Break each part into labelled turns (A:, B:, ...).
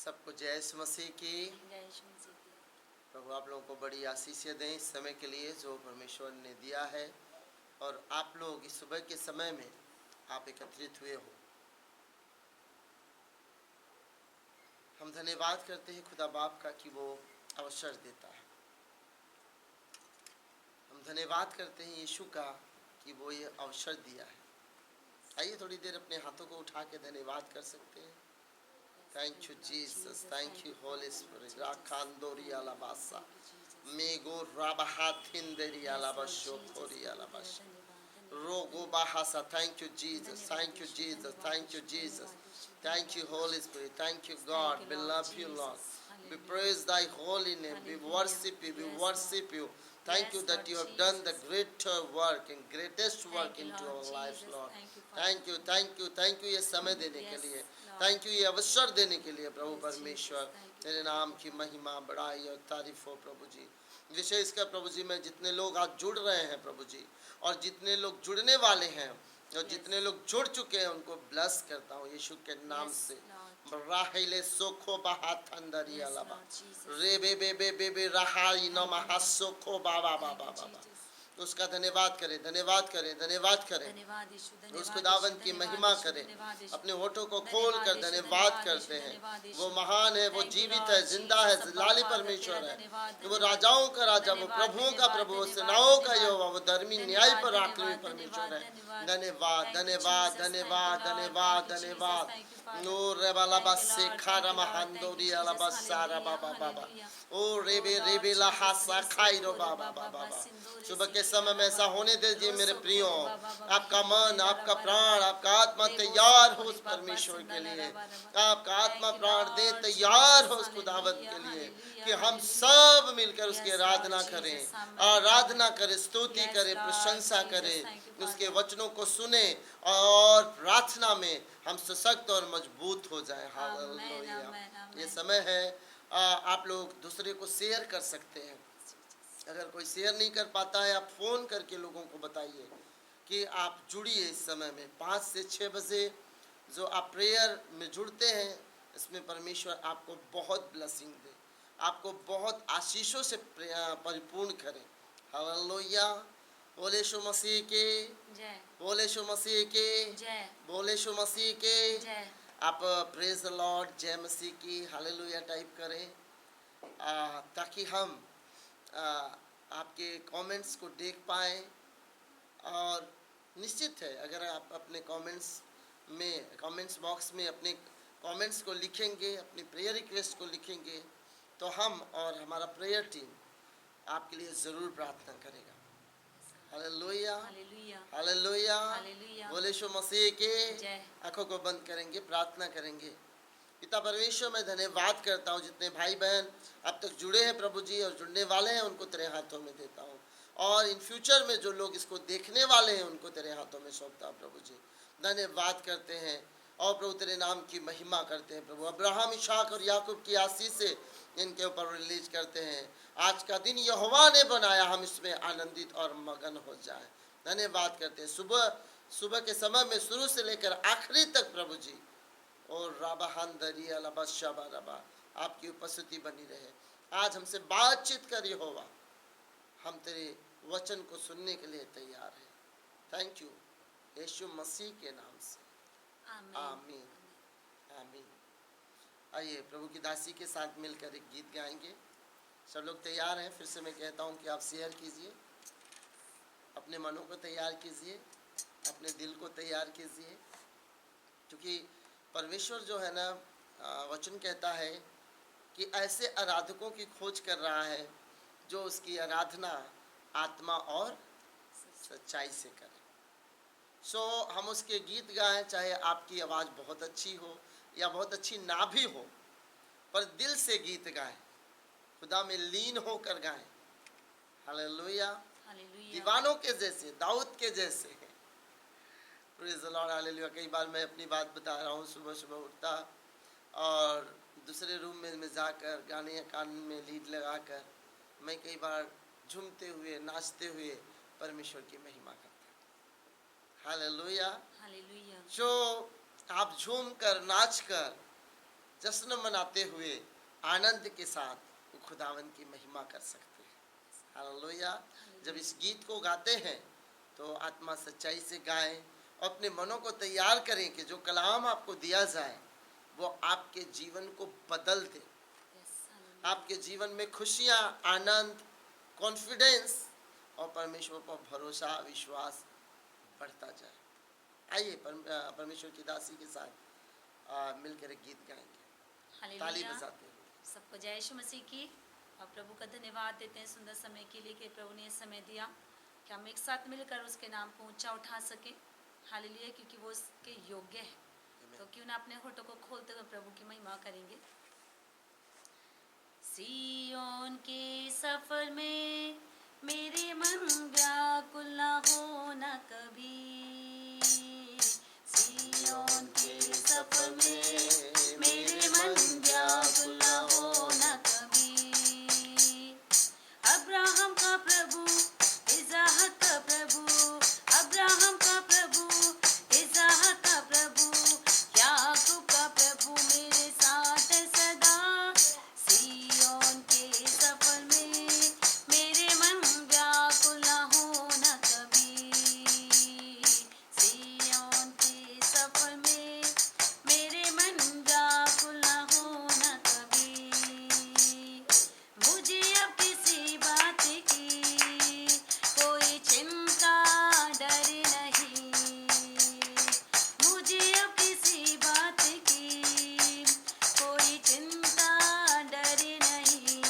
A: सबको जय यीशु मसीह की।
B: जय यीशु मसीह की।
A: प्रभु आप लोगों को बड़ी आशीषें दें इस समय के लिए जो परमेश्वर ने दिया है, और आप लोग इस सुबह के समय में आप एकत्रित हुए हो। हम धन्यवाद करते हैं खुदा बाप का कि वो अवसर देता है। हम धन्यवाद करते हैं यीशु का कि वो ये अवसर दिया है। आइए थोड़ी देर अपने हाथों को उठा के धन्यवाद कर सकते हैं। Thank you, Jesus. Thank you, Holy Spirit. Rakandori alabasa. Mego rabahatinderi alabashokori alabasha. Rogo bahasa. Thank you, Jesus. Thank you, Jesus. Thank you, Jesus. Thank you, Holy Spirit. Thank you, God. We love you, Lord. We praise thy holy name. We worship you. We worship you. Thank you that you have done the greater work and greatest work into our lives, Lord. Thank you, thank you, thank you ये समय देने के लिए, thank you ये अवसर देने के लिए प्रभु परमेश्वर। तेरे नाम की महिमा बड़ाई और तारीफ हो प्रभु जी। विशेष कर प्रभु जी में जितने लोग आज जुड़ रहे हैं प्रभु जी, और जितने लोग जुड़ने वाले हैं और जितने लोग जुड़ चुके हैं उनको ब्लेस करता हूँ यीशु के नाम से। राहिले सोखो बाहात अंदरी अलावा रे बे बे बे बे बे रहाई नमः सोखो बाबा बाबा बाबा। उसका धन्यवाद करें, धन्यवाद करें, धन्यवाद करें, उस खुदावन की महिमा करें। अपने होठों को खोल कर धन्यवाद करते हैं। वो महान है, वो जीवित है, जिंदा है, लाली परमेश्वर है, वो राजाओं का राजा, वो प्रभुओं का प्रभु, वो सेनाओं का यहोवा, वो धर्मी न्याय पर आखिरी परमेश्वर है। धन्यवाद धन्यवाद धन्यवाद धन्यवाद धन्यवाद। नूर रेबाला बस्से खारा महांदोरी अला बस्सारा बाबा बाबा। ओ रेबे रेबे लहासा खाइरो बाबा बाबा। सुबह के समय में ऐसा होने दीजिए मेरे प्रियो, आपका मन, आपका प्राण, आपका आत्मा तैयार हो उस परमेश्वर के लिए। आपका आत्मा प्राण दे तैयार हो उस खुदावंत के लिए कि हम सब मिलकर उसकी आराधना करें, आराधना करें, स्तुति करें, प्रशंसा करें, उसके वचनों को सुने और प्रार्थना में हम सशक्त और मजबूत हो जाएं। हालेलुया। ये समय है, आप लोग दूसरे को शेयर कर सकते हैं। अगर कोई शेयर नहीं कर पाता है, आप फ़ोन करके लोगों को बताइए कि आप जुड़िए इस समय में 5 से 6 बजे जो आप प्रेयर में जुड़ते हैं, इसमें परमेश्वर आपको बहुत ब्लेसिंग दे, आपको बहुत आशीषों से परिपूर्ण करे। हालेलुया। बोले यीशु मसीह के जय, बोले यीशु मसीह के जय, बोले यीशु मसीह के जय। आप प्रेज द लॉर्ड, जय मसीह की, हालेलुया टाइप करें ताकि हम आपके कमेंट्स को देख पाएँ। और निश्चित है अगर आप अपने कमेंट्स बॉक्स में अपने कमेंट्स को लिखेंगे, अपनी प्रेयर रिक्वेस्ट को लिखेंगे, तो हम और हमारा प्रेयर टीम आपके लिए ज़रूर प्रार्थना करेगा। Hallelujah hallelujah. बोले यीशु मसीह के जय। आंखों को बंद करेंगे, प्रार्थना करेंगे। पिता परमेश्वर मैं धन्यवाद करता हूँ जितने भाई बहन अब तक जुड़े हैं प्रभु जी और जुड़ने वाले हैं उनको तेरे हाथों में देता हूँ, और इन फ्यूचर में जो लोग इसको देखने वाले हैं उनको तेरे हाथों में सौंपता हूँ प्रभु जी। धन्यवाद करते हैं और प्रभु तेरे नाम की महिमा करते हैं प्रभु। अब्राहम, इसहाक और याकूब की आशीष से इनके ऊपर रिलीज करते हैं। आज का दिन यहोवा ने बनाया, हम इसमें आनंदित और मगन हो जाए। धन्यवाद करते हैं सुबह के समय में शुरू से लेकर आखिरी तक प्रभु जी, और राबाहांदरी अलबशाबा रबा आपकी उपस्थिति बनी रहे। आज हमसे बातचीत कर यहोवा, हम तेरे वचन को सुनने के लिए तैयार हैं। थैंक यू यीशु मसीह के नाम से, आमीन आमीन। आइए प्रभु की दासी के साथ मिलकर एक गीत गाएंगे। सब लोग तैयार हैं? फिर से मैं कहता हूँ कि आप शेयर कीजिए, अपने मनों को तैयार कीजिए, अपने दिल को तैयार कीजिए, क्योंकि परमेश्वर जो है ना, वचन कहता है कि ऐसे आराधकों की खोज कर रहा है जो उसकी आराधना आत्मा और सच्चाई से करें। सो हम उसके गीत गाएं, चाहे आपकी आवाज़ बहुत अच्छी हो या बहुत अच्छी ना भी हो, पर दिल से गीत गाएं, खुदा में लीन होकर गाएं। हालेलुया। दीवानों के जैसे, दाऊद के जैसे। Praise the Lord, hallelujah. कई बार मैं अपनी बात बता रहा हूँ, सुबह सुबह उठता और दूसरे रूम में मैं जाकर गाने कान में लीड लगाकर मैं कई बार झूमते हुए, नाचते हुए परमेश्वर की महिमा करता। Hallelujah hallelujah. जो आप झूम कर, नाच कर जश्न मनाते हुए आनंद के साथ वो खुदावन की महिमा कर सकते हैं। हालेलुया। जब इस गीत को गाते हैं तो आत्मा सच्चाई से गाएं, अपने मनों को तैयार करें कि जो कलाम आपको दिया जाए वो आपके जीवन को बदल दे, आपके जीवन में खुशियाँ, आनंद, कॉन्फिडेंस और परमेश्वर पर भरोसा, विश्वास बढ़ता जाए। आइए परमेश्वर की दासी के साथ मिलकर एक गीत गाएंगे, ताली बजाते हुए।
B: सबको जय यीशु मसीह की। और प्रभु का धन्यवाद देते हैं सुंदर समय के लिए कि प्रभु ने समय दिया कि हम एक साथ मिलकर उसके नाम को ऊंचा उठा सके। हालेलुया, क्योंकि वो उसके योग्य है। तो क्यों ना अपने होठों को खोलते हुए प्रभु की महिमा करेंगे। सिय्योन के सफर में मेरे मन व्याकुल न होना कभी। सिय्योन के सफर में मेरे मन व्याकुल न होना कभी। अब्राहम का प्रभु, इज़हाक का प्रभु, अब्राहम का प्रभु, इज़हाक का प्रभु, याकूब का प्रभु मेरे साथ है सदा। सिय्योन के सफर में मेरे मन व्याकुल न होना कभी। सिय्योन के सफर में मेरे मन व्याकुल न होना कभी। मुझे अब किसी बात की कोई चिंता डर नहीं। मुझे अब किसी बात की कोई चिंता डर नहीं।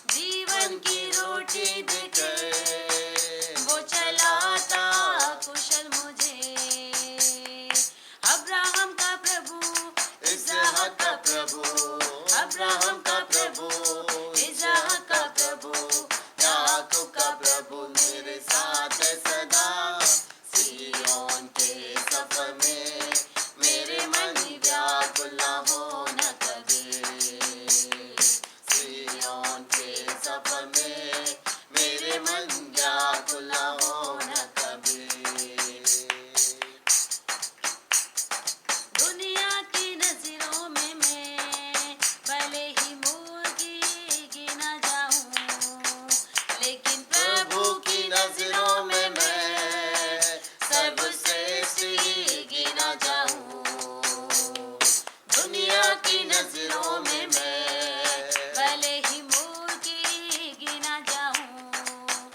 B: जीवन की रोटी देकर वो चलाता कुशल मुझे। अब्राहम का प्रभु, इज़हाक का प्रभु, अब्राहम का प्रभु, इज़हाक का प्रभु, याकूब का प्रभु मेरे साथ है सदा। सिय्योन के सफर में मेरे मन व्याकुल न होना कभी। सिय्योन के सफर में मेरे मन व्याकुल न होना कभी। दुनिया की नजरों में मैं भले ही मूर्खी गिना जाऊं, लेकिन प्रभु की नजरों में मैं सर्वश्रेष्ठ ही गिना जाऊं। दुनिया की नजरों में मैं भले ही मूर्खी गिना जाऊं,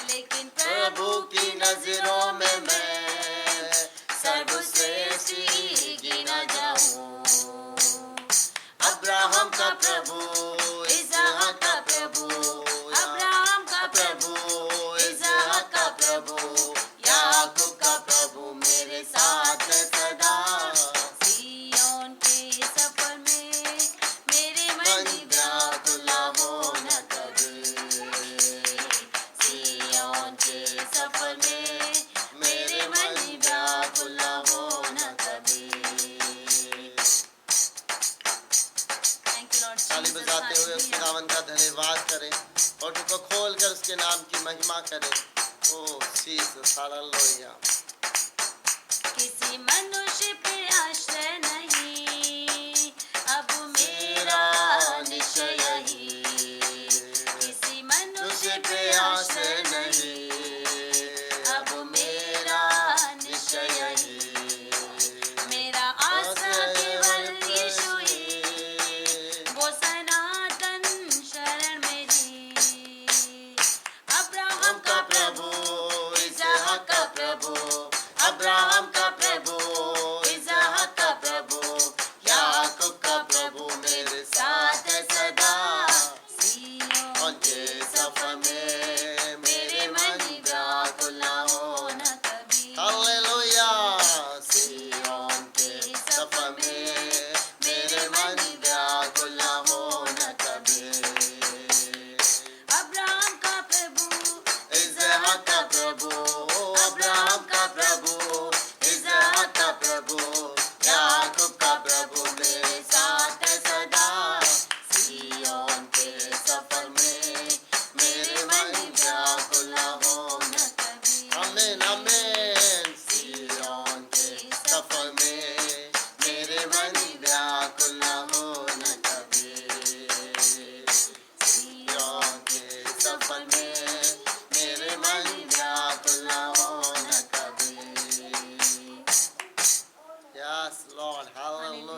B: लेकिन प्रभु की नजरों में मैं सर्वश्रेष्ठ ही गिना जाऊं। अब्राहम का प्रभु, इज़हाक का प्रभु, अब्राहम का प्रभु, इज़हाक का प्रभु, याकूब का प्रभु मेरे साथ है सदा। सिय्योन के सफर में मेरे मन व्याकुल न होना कभी। सिय्योन के सफर में मेरे मन व्याकुल न होना कभी। Thank you Lord.
A: ताली बजाते हुए उस खुदावन का धन्यवाद करें और उसको खोल कर उसके नाम की महिमा करें। ओ जीसस, हालेलुया।
B: किसी मनुष्य पे आश्रय नहीं, अब मेरा निश्चय ही। किसी मनुष्य पे आश्रय नहीं, अब मेरा निश्चय ही। मेरा आशा केवल यीशु ही, वो सनातन शरण मेरी। अब्राहम का प्रभु, इज़हाक का प्रभु, अब्राहम का प्रभु,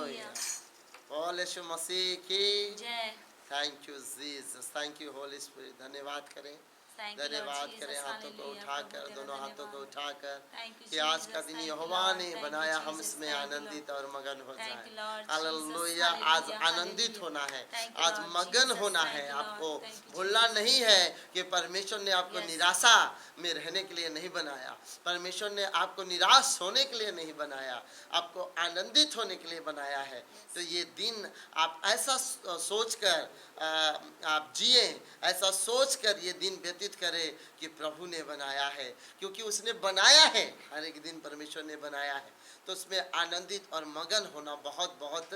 A: हालेलुया। बोल यीशु मसीह की
B: जय।
A: Thank you Jesus, thank you Holi spirit. धन्यवाद करें,
B: Thank you, Lord
A: धन्यवाद
B: Jesus.
A: करें हाथों को
B: Hallelujah.
A: उठाकर,
B: प्रभु तेरा
A: दोनों हाथों को
B: धन्यवाद।
A: उठाकर
B: Thank you,
A: कि आज का
B: Jesus.
A: दिन
B: Thank you,
A: यहोवा
B: Lord.
A: ने
B: Thank you,
A: बनाया, हम
B: Jesus.
A: इसमें
B: Thank you,
A: आनंदित और मगन हो
B: Thank
A: जाए।
B: you, Lord
A: hallelujah.
B: Jesus.
A: आज
B: Hallelujah.
A: आनंदित
B: Hallelujah.
A: होना है,
B: Thank you,
A: आज
B: Lord
A: मगन
B: Jesus.
A: होना
B: Thank
A: है।
B: you, Lord.
A: आपको
B: Thank you,
A: भूलना
B: Jesus.
A: नहीं है कि परमेश्वर ने आपको
B: Yes.
A: निराशा में रहने के लिए नहीं बनाया, परमेश्वर ने आपको निराश होने के लिए नहीं बनाया, आपको आनंदित होने के लिए बनाया है। तो ये दिन आप ऐसा सोचकर आप जिए, ऐसा सोचकर ये दिन व्यतीत करें कि प्रभु ने बनाया है, क्योंकि उसने बनाया है। हर एक दिन परमेश्वर ने बनाया है, तो उसमें आनंदित और मगन होना बहुत बहुत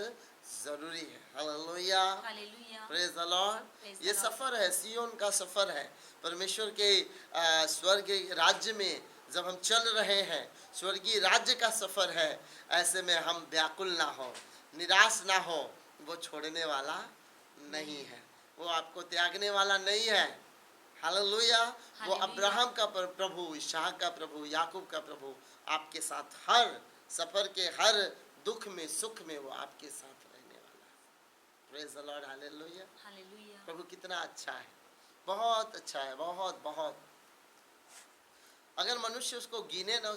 A: जरूरी है। Hallelujah,
B: Hallelujah.
A: Praise the Lord.
B: Praise
A: ये
B: the Lord.
A: सफर है, सियोन का सफर है, परमेश्वर के स्वर्ग राज्य में जब हम चल रहे हैं, स्वर्गीय राज्य का सफर है। ऐसे में हम व्याकुल ना हो, निराश ना हो। वो छोड़ने वाला नहीं है, वो आपको त्यागने वाला नहीं है। हालेलुया। वो
B: हालेलुया।
A: अब्राहम का प्रभु, इसहाक का प्रभु, याकूब का प्रभु आपके साथ हर सफर के हर दुख में, सुख में वो आपके साथ रहने वाला है। Praise the Lord. Hallelujah.
B: Hallelujah.
A: प्रभु कितना अच्छा है, बहुत अच्छा है, बहुत बहुत। अगर मनुष्य उसको गिने ना,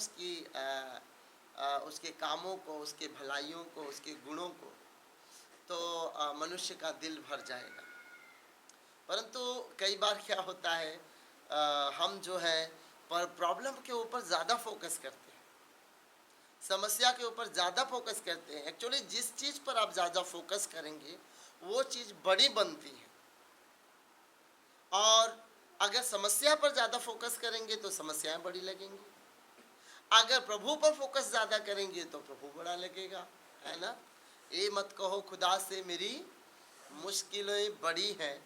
A: उसके कामों को, उसके भलाइयों को, उसके गुणों को, तो मनुष्य का दिल भर जाएगा। परंतु कई बार क्या होता है, हम जो है पर प्रॉब्लम के ऊपर ज़्यादा फोकस करते हैं, समस्या के ऊपर ज़्यादा फोकस करते हैं। एक्चुअली जिस चीज़ पर आप ज़्यादा फोकस करेंगे वो चीज़ बड़ी बनती है, और अगर समस्या पर ज़्यादा फोकस करेंगे तो समस्याएं बड़ी लगेंगी। अगर प्रभु पर फोकस ज़्यादा करेंगे तो प्रभु बड़ा लगेगा, है ना। ये मत कहो खुदा से मेरी मुश्किलें बड़ी हैं,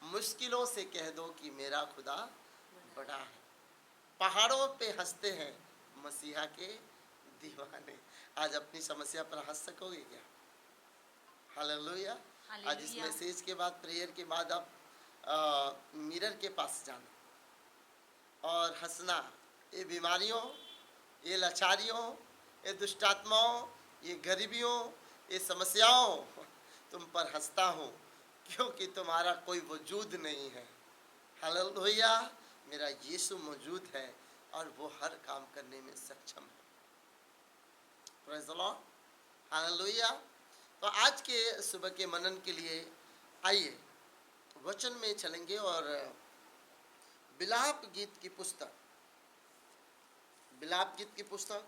A: मुश्किलों से कह दो कि मेरा खुदा बड़ा है। पहाड़ों पे हंसते हैं मसीहा के दीवाने। आज अपनी समस्या पर हंस सकोगे क्या? हालेलुया। आज इस
B: Hallelujah.
A: मैसेज के बाद, प्रेयर के बाद आप मिरर के पास जाना और हंसना। ये बीमारियों, ये लाचारियों, ये दुष्टात्माओं, ये गरीबियों, ये समस्याओं तुम पर हंसता हूँ, क्योंकि तुम्हारा कोई वजूद नहीं है। हालेलुया। मेरा यीशु मौजूद है और वो हर काम करने में सक्षम है। Praise the Lord. हालेलुया। तो आज के सुबह के मनन के लिए आइए वचन में चलेंगे और विलाप गीत की पुस्तक, विलाप गीत की पुस्तक,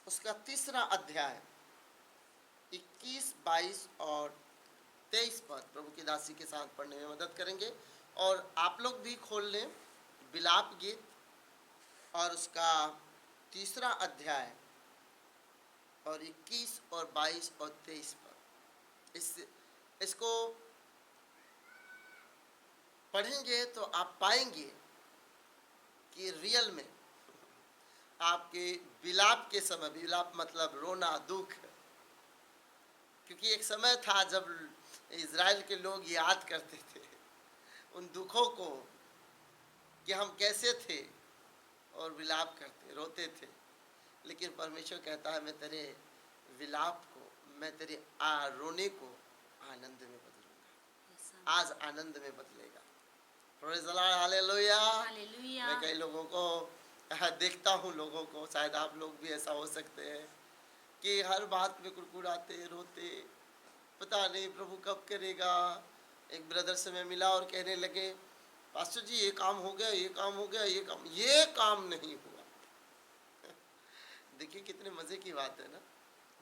A: उसका 3रा अध्याय 21, 22 और 23 पद प्रभु की दासी के साथ पढ़ने में मदद करेंगे। और आप लोग भी खोल लें विलाप गीत और उसका 3रा अध्याय और 21 और 22 और 23 पद। इसको पढ़ेंगे तो आप पाएंगे कि रियल में आपके विलाप के समय, विलाप मतलब रोना, दुख, क्योंकि एक समय था जब इज़राइल के लोग याद करते थे उन दुखों को कि हम कैसे थे, और विलाप करते, रोते थे। लेकिन परमेश्वर कहता है मैं तेरे विलाप को, मैं तेरे रोने को आनंद में बदलूंगा। आज आनंद में बदलेगा। Praise the Lord. Hallelujah.
B: Hallelujah.
A: मैं कई लोगों को देखता हूँ, लोगों को, शायद आप लोग भी ऐसा हो सकते हैं कि हर बात में कुड़कुड़ाते, रोते, पता नहीं प्रभु कब करेगा। एक ब्रदर से मैं मिला और कहने लगे, पास्टर जी ये काम हो गया, ये काम हो गया, ये काम नहीं हुआ। देखिए कितने मजे की बात है ना।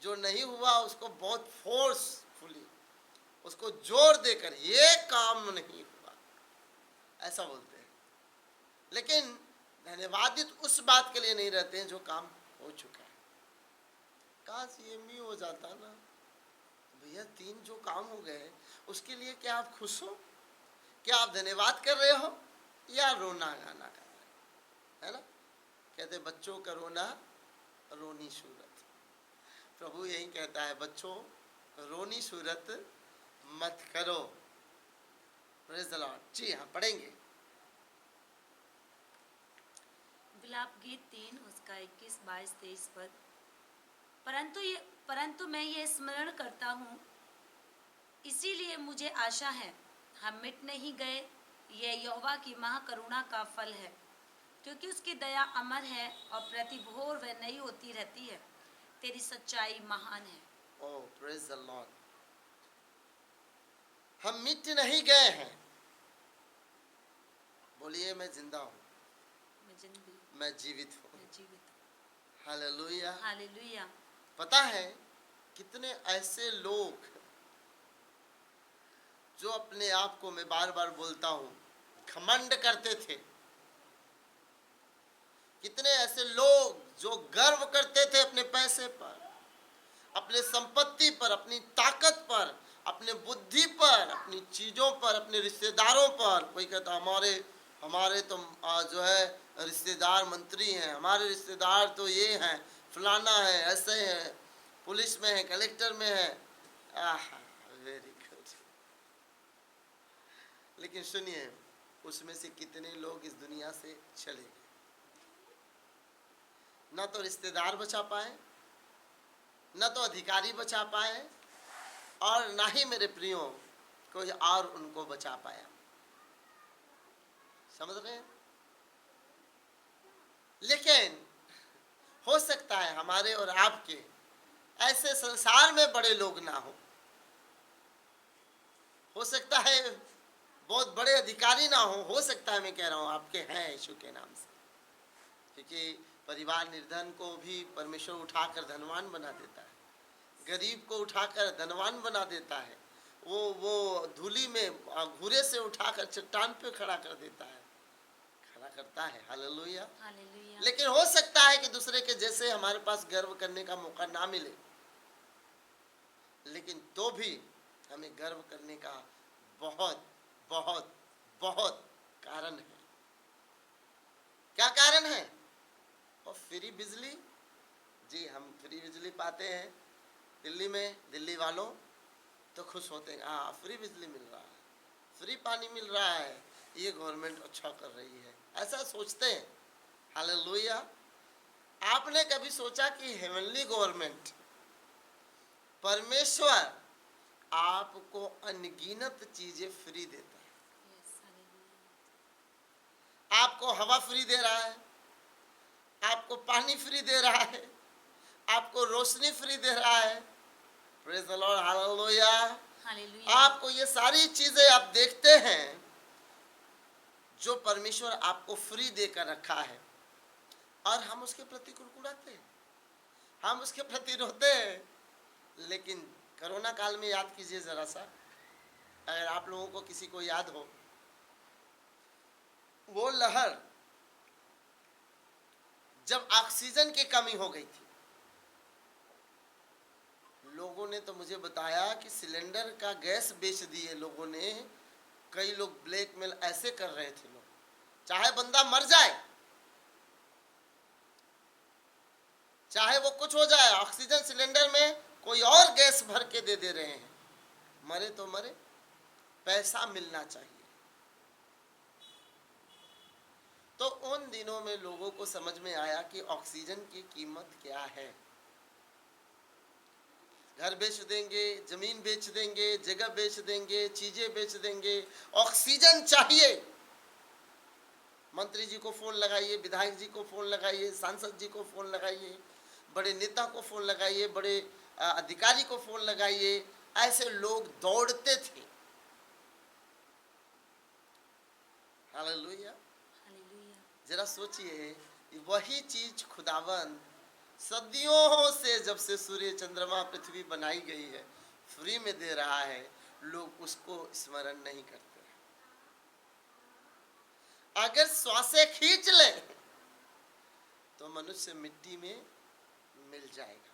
A: जो नहीं हुआ उसको बहुत फोर्सफुली, उसको जोर देकर ये काम नहीं हुआ, ऐसा बोलते हैं। लेकिन धन्यवादित उस बात के लिए नहीं रहते हैं जो काम हो चुका है। काश ये भी हो जाता ना भैया, 3 जो काम हो गए उसके लिए क्या आप खुश हो? क्या आप धन्यवाद कर रहे हो या रोना गाना कर रहे हो? है ना। कहते बच्चों का रोना रोनी सूरत। प्रभु यही कहता है, बच्चों रोनी सूरत मत करो। Praise the Lord. जी हाँ, पढ़ेंगे विलाप
B: गीत 3 उसका 21, 22, 23 पद। परंतु मैं ये स्मरण करता हूँ, इसीलिए मुझे आशा है, हम मिट नहीं गए। ये यहोवा की महाकरुणा का फल है, क्योंकि उसकी दया अमर है और प्रति भोर वह नई होती रहती है। तेरी सच्चाई महान है।
A: Oh, praise the Lord. हम मिट नहीं गए हैं। बोलिए मैं जिंदा हूँ,
B: मैं जिंदा हूँ,
A: मैं जीवित हूँ।
B: मैं जीवित हूँ।
A: हालेलुया।
B: हालेलुया।
A: पता है कितने ऐसे लोग जो अपने आप को, मैं बार बार बोलता हूँ, घमंड करते थे। कितने ऐसे लोग जो गर्व करते थे अपने पैसे पर, अपने संपत्ति पर, अपनी ताकत पर, अपने बुद्धि पर, अपनी चीजों पर, अपने रिश्तेदारों पर। कोई कहता हमारे तो जो है रिश्तेदार मंत्री हैं, हमारे रिश्तेदार तो ये हैं, फलाना है, ऐसे है, पुलिस में है, कलेक्टर में है। Very good. लेकिन सुनिए, उसमें से कितने लोग इस दुनिया से चले गए। न तो रिश्तेदार बचा पाए, न तो अधिकारी बचा पाए, और ना ही मेरे प्रियो कोई और उनको बचा पाया। समझ रहे हैं? लेकिन हो सकता है हमारे और आपके ऐसे संसार में बड़े लोग ना हो सकता है बहुत बड़े अधिकारी ना हो सकता है, मैं कह रहा हूं आपके हैं यीशु के नाम से। क्योंकि परिवार निर्धन को भी परमेश्वर उठाकर धनवान बना देता है, गरीब को उठाकर धनवान बना देता है, वो धूली में घूरे से उठाकर चट्टान पे खड़ा कर देता है, खड़ा करता है। हालेलुया।
B: हालेलुया।
A: लेकिन हो सकता है कि दूसरे के जैसे हमारे पास गर्व करने का मौका ना मिले, लेकिन तो भी हमें गर्व करने का बहुत बहुत बहुत कारण है। क्या कारण है? और फ्री बिजली। जी, हम फ्री बिजली पाते हैं दिल्ली में। दिल्ली वालों तो खुश होते हैं, हाँ फ्री बिजली मिल रहा है, फ्री पानी मिल रहा है, ये गवर्नमेंट अच्छा कर रही है, ऐसा सोचते हैं। हालेलुया। आपने कभी सोचा कि हेवनली गवर्नमेंट, परमेश्वर आपको अनगिनत चीजें फ्री देता है।
B: Yes, hallelujah.
A: आपको हवा फ्री दे रहा है, आपको पानी फ्री दे रहा है, आपको रोशनी फ्री दे रहा है। Praise the Lord. Hallelujah.
B: Hallelujah.
A: आपको ये सारी चीजें आप देखते हैं जो परमेश्वर आपको फ्री देकर रखा है, और हम उसके प्रति कुड़कुड़ाते हैं, हम उसके प्रति रोते हैं। लेकिन कोरोना काल में याद कीजिए जरा सा, अगर आप लोगों को किसी को याद हो, वो लहर जब ऑक्सीजन की कमी हो गई थी, लोगों ने तो मुझे बताया कि सिलेंडर का गैस बेच दिए लोगों ने। कई लोग ब्लैकमेल ऐसे कर रहे थे, लोग चाहे बंदा मर जाए, चाहे वो कुछ हो जाए, ऑक्सीजन सिलेंडर में कोई और गैस भर के दे रहे हैं। मरे तो मरे, पैसा मिलना चाहिए। तो उन दिनों में लोगों को समझ में आया कि ऑक्सीजन की कीमत क्या है। घर बेच देंगे, जमीन बेच देंगे, जगह बेच देंगे, चीजें बेच देंगे, ऑक्सीजन चाहिए। मंत्री जी को फोन लगाइए, विधायक जी को फोन लगाइए, सांसद जी को फोन लगाइए, बड़े नेता को फोन लगाइए, बड़े अधिकारी को फोन लगाइए, ऐसे लोग दौड़ते थे। हालेलुया।
B: हालेलुया।
A: जरा सोचिए, वही चीज खुदावन सदियों से, जब से सूर्य चंद्रमा पृथ्वी बनाई गई है, फ्री में दे रहा है। लोग उसको स्मरण नहीं करते। अगर श्वासें खींच ले तो मनुष्य मिट्टी में मिल जाएगा।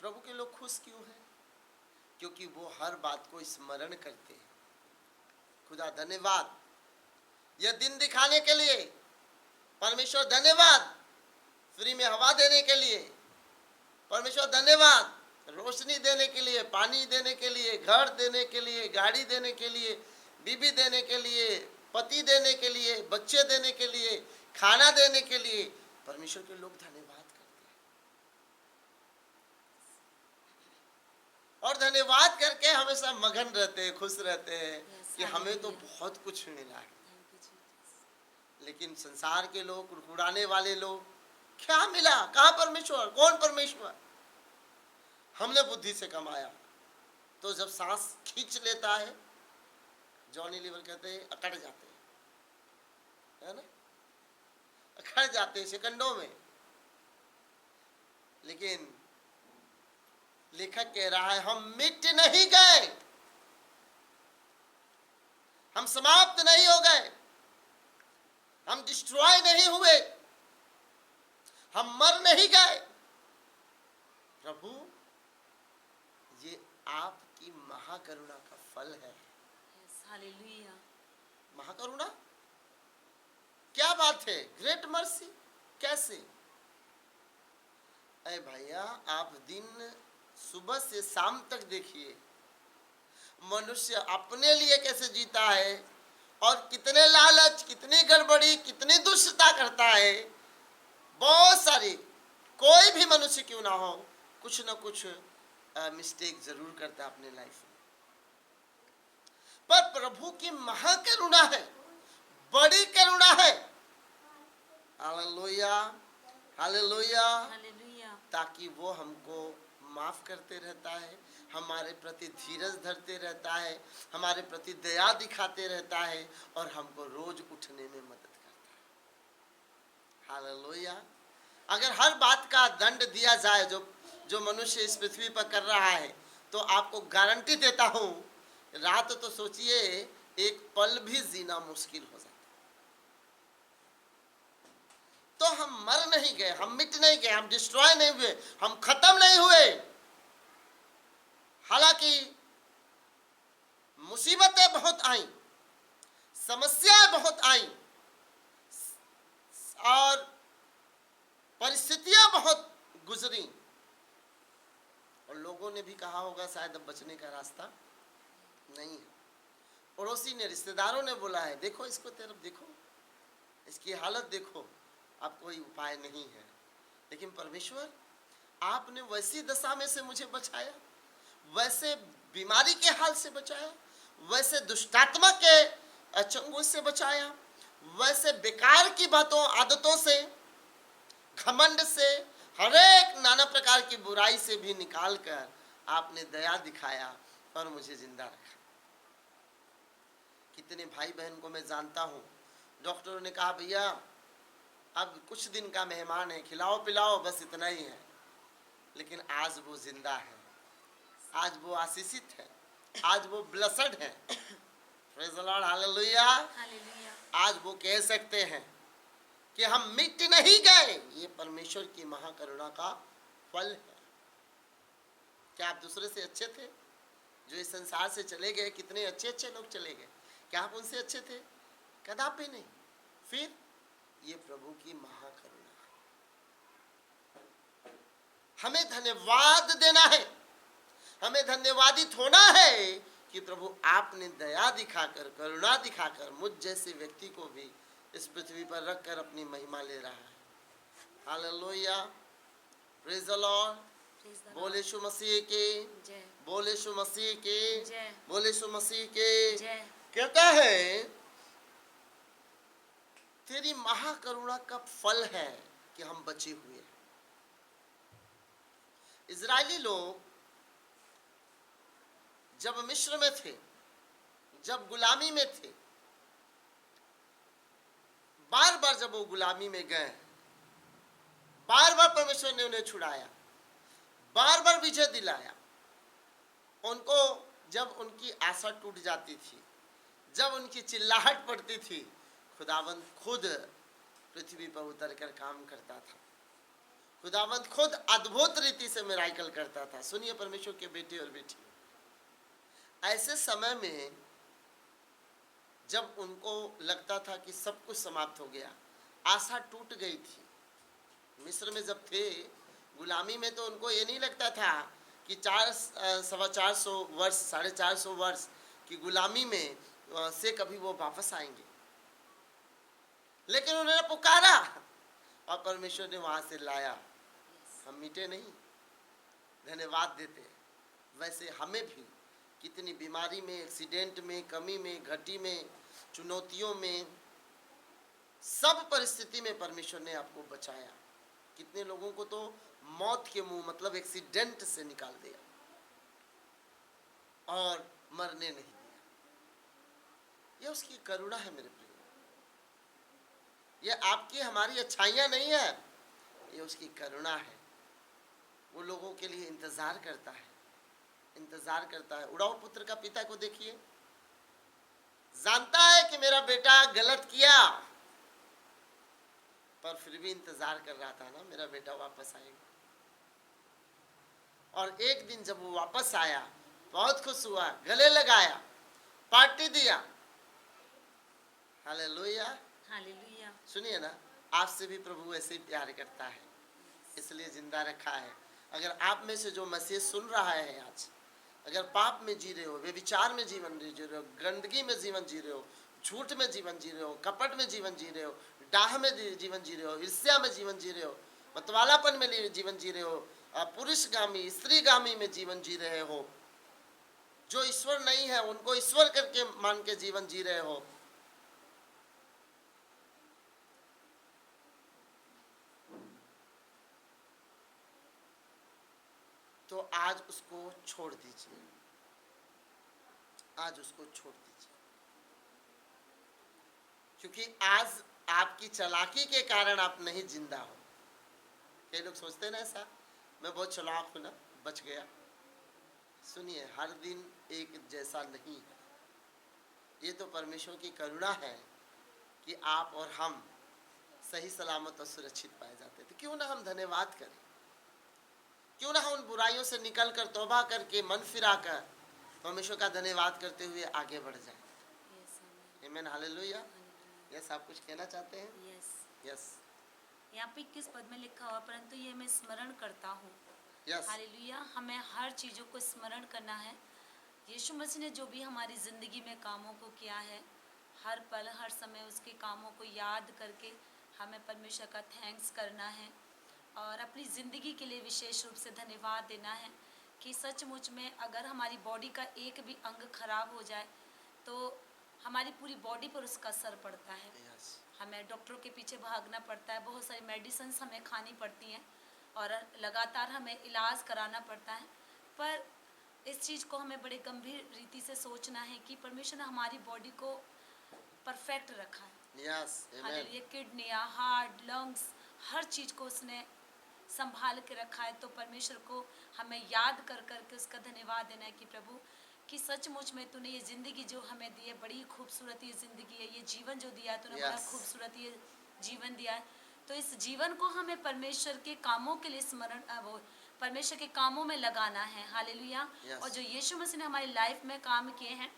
A: प्रभु के लोग खुश क्यों हैं? क्योंकि वो हर बात को स्मरण करते हैं। खुदा धन्यवाद यह दिन दिखाने के लिए, परमेश्वर धन्यवाद फ्री में हवा देने के लिए, परमेश्वर धन्यवाद रोशनी देने के लिए, पानी देने के लिए, घर देने के लिए, गाड़ी देने के लिए, बीबी देने के लिए, पति देने के लिए, बच्चे देने के लिए, खाना देने के लिए। परमेश्वर के लोग धन्यवाद करते हैं। और धन्यवाद करके हमेशा मगन रहते हैं, खुश रहते हैं
B: Yes,
A: कि हमें तो
B: hallelujah.
A: बहुत कुछ मिला है।
B: Thank you, Jesus.
A: लेकिन संसार के लोग, कुड़कुड़ाने वाले लोग, क्या मिला, कहाँ परमेश्वर, कौन परमेश्वर? हमने बुद्धि से कमाया। तो जब सांस खींच लेता है, जॉनी लीवर कहते हैं, अकड़ जाते हैं, है ना, अकड़ जाते हैं सेकंडों में। लेकिन लेखक कह रहा है, हम मिट नहीं गए, हम समाप्त नहीं हो गए, हम डिस्ट्रॉय नहीं हुए, हम मर नहीं गए। प्रभु, ये आपकी महाकरुणा का फल है।
B: Yes, hallelujah.
A: महाकरुणा, क्या बात है, ग्रेट मर्सी। कैसे? अरे भैया, आप दिन सुबह से शाम तक देखिए, मनुष्य अपने लिए कैसे जीता है और कितने लालच, कितनी गड़बड़ी, कितनी दुष्टता करता है। बहुत सारी, कोई भी मनुष्य क्यों ना हो, कुछ ना कुछ मिस्टेक जरूर करता है अपने लाइफ में। पर प्रभु की महाकरुणा है, बड़ी करुणा है। Hallelujah, hallelujah.
B: Hallelujah.
A: ताकि वो हमको माफ करते रहता है, हमारे प्रति धीरज धरते रहता है, हमारे प्रति दया दिखाते रहता है और हमको रोज उठने में मदद करता है। हालेलुया। अगर हर बात का दंड दिया जाए जो मनुष्य इस पृथ्वी पर कर रहा है, तो आपको गारंटी देता हूं, रात तो सोचिए, एक पल भी जीना मुश्किल हो जाता। तो हम मर नहीं गए, हम मिट नहीं गए, हम डिस्ट्रॉय नहीं हुए, हम खत्म नहीं हुए। हालांकि मुसीबतें बहुत आई, समस्याएं बहुत आई और परिस्थितियां बहुत गुजरी, और लोगों ने भी कहा होगा शायद अब बचने का रास्ता नहीं है। पड़ोसी ने, रिश्तेदारों ने बोला है, देखो इसको, तरफ देखो, इसकी हालत देखो, अब कोई उपाय नहीं है। लेकिन परमेश्वर, आपने वैसी दशा में से मुझे बचाया, वैसे बीमारी के हाल से बचाया, वैसे दुष्टात्मा के चंगुल से बचाया, वैसे बेकार की बातों, आदतों से, घमंड से, हर एक नाना प्रकार की बुराई से भी निकाल कर आपने दया दिखाया और मुझे जिंदा रखा। कितने भाई बहन को मैं जानता हूँ, डॉक्टरों ने कहा भैया अब कुछ दिन का मेहमान है, खिलाओ पिलाओ, बस इतना ही है। लेकिन आज वो जिंदा है, आज वो आशीषित है, आज वो ब्लेस्ड है। Praise the Lord, hallelujah.
B: Hallelujah.
A: आज वो कह सकते हैं कि हम मिट नहीं गए। ये परमेश्वर की महाकरुणा का फल है। क्या आप दूसरे से अच्छे थे? जो इस संसार से चले गए, कितने अच्छे अच्छे लोग चले गए, क्या आप उनसे अच्छे थे? कदापि नहीं। फिर ये प्रभु की महाकरुणा है। हमें धन्यवाद देना है, हमें धन्यवादित होना है कि प्रभु आपने दया दिखाकर, करुणा दिखाकर मुझ जैसे व्यक्ति को भी इस पृथ्वी पर रखकर अपनी महिमा ले रहा है। Hallelujah, praise the Lord.
B: Praise the
A: बोले
B: Lord.
A: यीशु मसीह के,
B: जय
A: बोले यीशु मसीह के,
B: जय
A: बोले यीशु मसीह के।
B: जय।
A: कहता है तेरी महाकरुणा का फल है कि हम बचे हुए हैं। इजरायली लोग जब मिस्र में थे, जब गुलामी में थे, बार बार जब वो गुलामी में गए, बार बार परमेश्वर ने उन्हें छुड़ाया, बार बार विजय दिलाया। उनको जब उनकी आशा टूट जाती थी, जब उनकी चिल्लाहट पड़ती थी, खुदावंद खुद पृथ्वी पर उतर कर काम करता था। खुदावंद खुद अद्भुत रीति से मिराकल करता था। सुनिए परमेश्वर के बेटे और बेटी, ऐसे समय में जब उनको लगता था कि सब कुछ समाप्त हो गया, आशा टूट गई थी। मिस्र में जब थे गुलामी में, तो उनको ये नहीं लगता था कि 400-450 वर्ष, 450 वर्ष की गुलामी में से कभी वो वापस आएंगे। लेकिन उन्होंने पुकारा और परमेश्वर ने वहां से लाया। हम मिटे नहीं, धन्यवाद देते, वैसे हमें भी कितनी बीमारी में, एक्सीडेंट में, कमी में, घटी में, चुनौतियों में, सब परिस्थिति में परमेश्वर ने आपको बचाया। कितने लोगों को तो मौत के मुंह मतलब एक्सीडेंट से निकाल दिया और मरने नहीं दिया। यह उसकी करुणा है मेरे प्रिय। यह आपकी हमारी अच्छाइयां नहीं है, यह उसकी करुणा है। वो लोगों के लिए इंतजार करता है, इंतजार करता है। उड़ाऊ पुत्र का पिता को देखिए, जानता है कि मेरा बेटा गलत किया, पर फिर भी इंतजार कर रहा था ना, मेरा बेटा वापस आएगा। और एक दिन जब वो वापस आया, बहुत खुश हुआ, गले लगाया, पार्टी दिया। Hallelujah,
B: hallelujah.
A: सुनिए ना, आपसे भी प्रभु ऐसे ही प्यार करता है, इसलिए जिंदा रखा है। अगर आप में से जो मसीह सुन रहा है आज, अगर पाप में जी रहे हो, व्यभिचार में जीवन जी रहे हो, गंदगी में जीवन जी रहे हो, झूठ में जीवन जी रहे हो, कपट में जीवन जी रहे हो, डाह में जीवन जी रहे हो, ईर्ष्या में जीवन जी रहे हो, मतवालापन में जीवन जी रहे हो, पुरुषगामी स्त्रीगामी में जीवन जी रहे हो, जो ईश्वर नहीं है उनको ईश्वर करके मान के जीवन जी रहे हो, तो आज उसको छोड़ दीजिए, आज उसको छोड़ दीजिए। क्योंकि आज आपकी चालाकी के कारण आप नहीं जिंदा हो। कई लोग सोचते हैं ना ऐसा, मैं बहुत चालाक हूं ना, बच गया। सुनिए, हर दिन एक जैसा नहीं है। ये तो परमेश्वर की करुणा है कि आप और हम सही सलामत और सुरक्षित पाए जाते थे। क्यों ना हम धन्यवाद करें, क्यों ना हम उन बुराइयों से निकल कर तौबा करके मन फिरा कर परमेश्वर का धन्यवाद करते हुए आगे बढ़ जाए। आमीन, हालेलुया। यस, आप कुछ कहना चाहते हैं?
B: यस।
A: यस,
B: यहाँ पे किस पद में लिखा हुआ, परंतु ये मैं स्मरण करता हूँ।
A: Yes,
B: hallelujah. हमें हर चीज़ों को स्मरण करना है। यीशु मसीह ने जो भी हमारी ज़िंदगी में कामों को किया है, हर पल हर समय उसके कामों को याद करके हमें परमेश्वर का थैंक्स करना है और अपनी ज़िंदगी के लिए विशेष रूप से धन्यवाद देना है कि सचमुच में अगर हमारी बॉडी का एक भी अंग खराब हो जाए तो हमारी पूरी बॉडी पर उसका असर पड़ता है।
A: यस,
B: हमें डॉक्टरों के पीछे भागना पड़ता है, बहुत सारी मेडिसिन हमें खानी पड़ती हैं और लगातार हमें इलाज कराना पड़ता है। पर इस चीज़ को हमें बड़े गंभीर रीति से सोचना है कि परमेश्वर ने हमारी बॉडी को परफेक्ट रखा है।
A: यस, आमीन,
B: हालेलुया। किडनियाँ, हार्ट, लंग्स, हर चीज़ को उसने संभाल के रखा है। तो परमेश्वर को हमें याद कर करके उसका धन्यवाद देना है कि प्रभु कि सचमुच में तूने ये ज़िंदगी जो हमें दी है, बड़ी खूबसूरत ये ज़िंदगी है, ये जीवन जो दिया है तूने बड़ा
A: Yes.
B: खूबसूरत ये जीवन दिया है। तो इस जीवन को हमें परमेश्वर के कामों के लिए स्मरण वो परमेश्वर के कामों में लगाना है। हालेलुया।
A: Yes.
B: और जो यीशु मसीह ने हमारी लाइफ में काम किए हैं,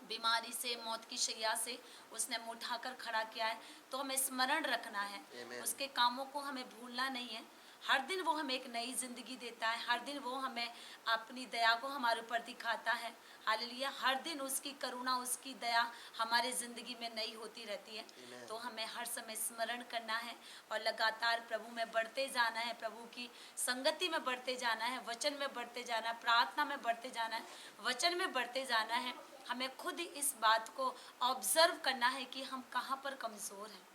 B: बीमारी से, मौत की शैया से उसने हमें उठाकर खड़ा किया है, तो हमें स्मरण रखना है।
A: Amen.
B: उसके कामों को हमें भूलना नहीं है। हर दिन वो हमें एक नई जिंदगी देता है, हर दिन वो हमें अपनी दया को हमारे ऊपर दिखाता है। हालेलुया। हर दिन उसकी करुणा, उसकी दया हमारे ज़िंदगी में नई होती रहती है।
A: Amen.
B: तो हमें हर समय स्मरण करना है और लगातार प्रभु में बढ़ते जाना है, प्रभु की संगति में बढ़ते जाना है, वचन में बढ़ते जाना है, प्रार्थना में बढ़ते जाना है, वचन में बढ़ते जाना है। हमें खुद इस बात को ऑब्जर्व करना है कि हम कहाँ पर कमज़ोर हैं।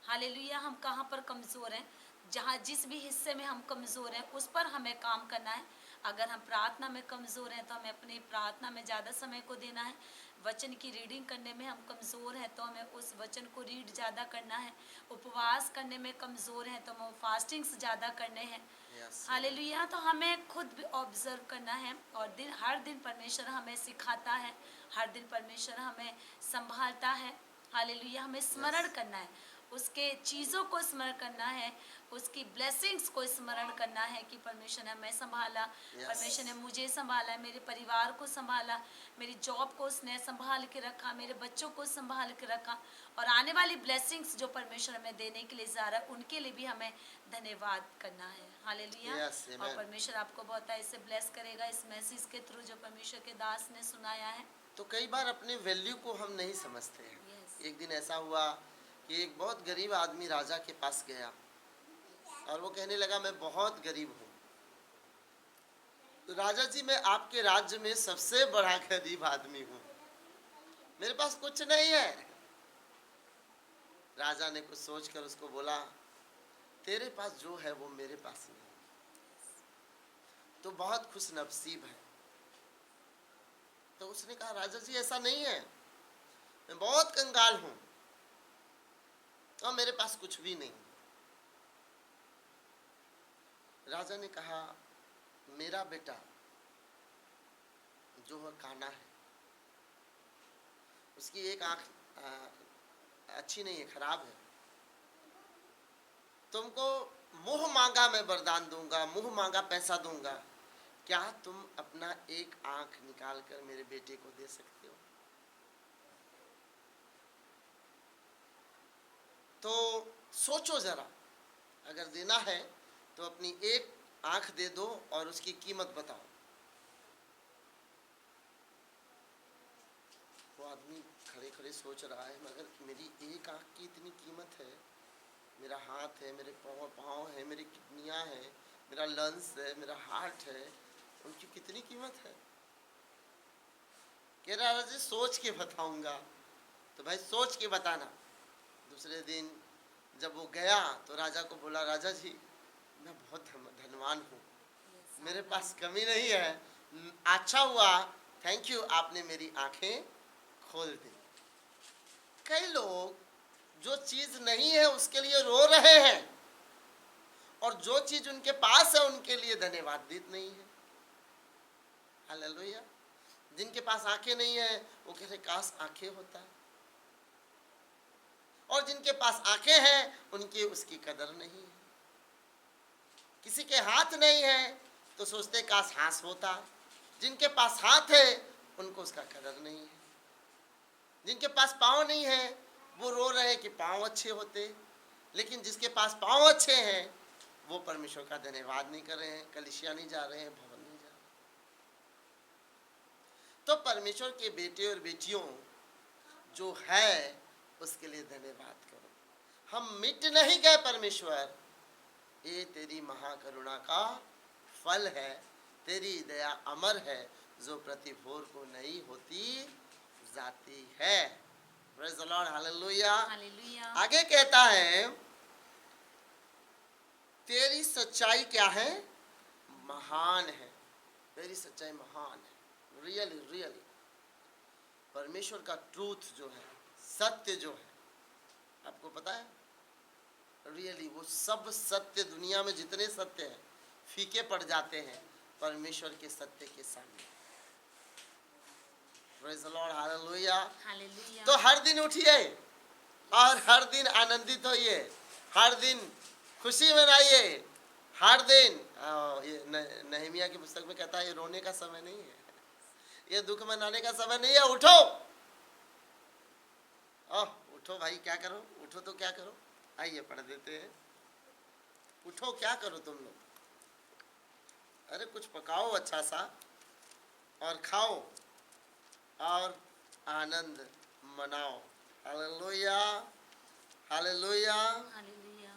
B: हालेलुया। हम कहाँ पर कमज़ोर हैं, जहाँ जिस भी हिस्से में हम कमज़ोर हैं उस पर हमें काम करना है। अगर हम प्रार्थना में कमज़ोर हैं तो हमें अपनी प्रार्थना में ज़्यादा समय को देना है। वचन की रीडिंग करने में हम कमज़ोर हैं तो हमें उस वचन को रीड ज़्यादा करना है। उपवास करने में कमज़ोर हैं तो हमें फास्टिंग्स ज़्यादा करने हैं।
A: Yes.
B: हालेलुया। तो हमें खुद भी ऑब्जर्व करना है और हर दिन परमेश्वर हमें सिखाता है, हर दिन परमेश्वर हमें संभालता है। हालेलुया। हमें स्मरण करना है, उसके चीज़ों को स्मरण करना है, उसकी ब्लेसिंग्स को स्मरण करना है कि परमेश्वर ने हमें संभाला, परमेश्वर ने मुझे संभाला, मेरे परिवार को संभाला, मेरी जॉब को उसने संभाल के रखा, मेरे बच्चों को संभाल के रखा और आने वाली ब्लेसिंग्स जो परमेश्वर हमें देने के लिए जा रहा है उनके लिए भी हमें धन्यवाद करना है। हालेलुया।
A: Yes, amen.
B: और परमेश्वर आपको बहुत ऐसे ब्लेस करेगा इस मैसेज के थ्रू जो परमेश्वर के दास ने सुनाया है।
A: तो कई बार अपने वैल्यू को हम नहीं समझते हैं।
B: Yes.
A: एक दिन ऐसा हुआ कि एक बहुत गरीब आदमी राजा के पास गया और वो कहने लगा मैं बहुत गरीब हूँ, राजा जी, मैं आपके राज्य में सबसे बड़ा गरीब आदमी हूं, मेरे पास कुछ नहीं है। राजा ने कुछ सोचकर उसको बोला, तेरे पास जो है वो मेरे पास नहीं, तो बहुत खुश नसीब है। तो उसने कहा, राजा जी ऐसा नहीं है, मैं बहुत कंगाल हूं और मेरे पास कुछ भी नहीं। राजा ने कहा, मेरा बेटा जो है काना है, उसकी एक आंख अच्छी नहीं है, खराब है। तुमको मुंह मांगा मैं वरदान दूंगा, मुंह मांगा पैसा दूंगा, क्या तुम अपना एक आंख निकाल कर मेरे बेटे को दे सकते हो? तो सोचो जरा, अगर देना है तो अपनी एक आंख दे दो और उसकी कीमत बताओ। वो आदमी खड़े खड़े सोच रहा है, मगर मेरी एक आंख की इतनी कीमत है, मेरा हाथ है, मेरे पाँव है, मेरी किडनियाँ हैं, मेरा लंग्स है, मेरा हार्ट है, उनकी कितनी कीमत है? कह रहा राजा, सोच के बताऊंगा। तो भाई सोच के बताना। दूसरे दिन जब वो गया तो राजा को बोला, राजा जी मैं बहुत धनवान हूँ, मेरे पास कमी नहीं है, अच्छा हुआ, थैंक यू, आपने मेरी आंखें खोल दी। कई लोग जो चीज नहीं है उसके लिए रो रहे हैं और जो चीज उनके पास है उनके लिए धन्यवाद देत नहीं है। हालेलुया। जिनके पास आंखें नहीं है वो कह रहे काश आंखें होता, और जिनके पास आंखें हैं उनकी उसकी कदर नहीं है। किसी के हाथ नहीं है तो सोचते काश हाथ होता, जिनके पास हाथ है उनको उसका कदर नहीं है। जिनके पास पाँव नहीं है वो रो रहे हैं कि पाँव अच्छे होते, लेकिन जिसके पास पाँव अच्छे हैं वो परमेश्वर का धन्यवाद नहीं कर रहे हैं, कलीसिया नहीं जा रहे हैं, भवन नहीं जा रहे। तो परमेश्वर के बेटे और बेटियों जो है उसके लिए धन्यवाद करो। हम मिट नहीं गए परमेश्वर, ये तेरी महाकरुणा का फल है, तेरी दया अमर है जो प्रति भोर को नई होती जाती है। Praise the Lord, hallelujah.
B: Hallelujah.
A: आगे कहता है, तेरी सच्चाई क्या है? महान है। तेरी सच्चाई महान है, रियली रियली। परमेश्वर का ट्रूथ जो है, सत्य जो है, आपको पता है रियली वो सब सत्य, दुनिया में जितने सत्य हैं फीके पड़ जाते हैं परमेश्वर के सत्य के सामने। Praise the Lord, hallelujah.
B: Hallelujah.
A: तो हर दिन उठिए और हर दिन आनंदित होइए, हर दिन खुशी मनाइए, हर दिन ये नहमिया की पुस्तक में कहता है ये रोने का समय नहीं है, ये दुख मनाने का समय नहीं है। उठो, उठो भाई, क्या करो, उठो तो क्या करो, आइए पढ़ देते हैं। उठो, क्या करो तुम लोग? अरे कुछ पकाओ अच्छा सा और खाओ और आनंद मनाओ। Hallelujah, hallelujah.
B: हालेलुया।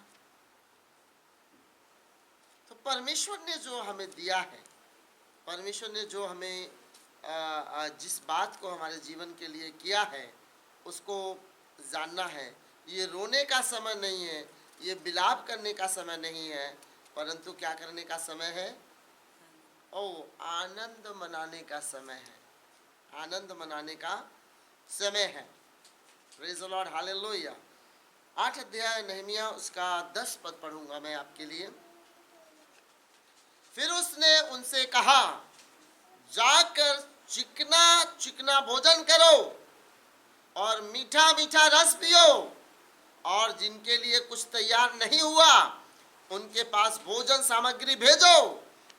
A: तो परमेश्वर ने जो हमें दिया है, परमेश्वर ने जो हमें जिस बात को हमारे जीवन के लिए किया है उसको जानना है। ये रोने का समय नहीं है, ये विलाप करने का समय नहीं है, परंतु क्या करने का समय है? आनंद मनाने का समय है, आनंद मनाने का समय है। Praise the Lord, hallelujah. 8 अध्याय नहमिया उसका 10 पद पढ़ूंगा मैं आपके लिए। फिर उसने उनसे कहा, जाकर चिकना चिकना भोजन करो और मीठा मीठा रस पियो, और जिनके लिए कुछ तैयार नहीं हुआ उनके पास भोजन सामग्री भेजो,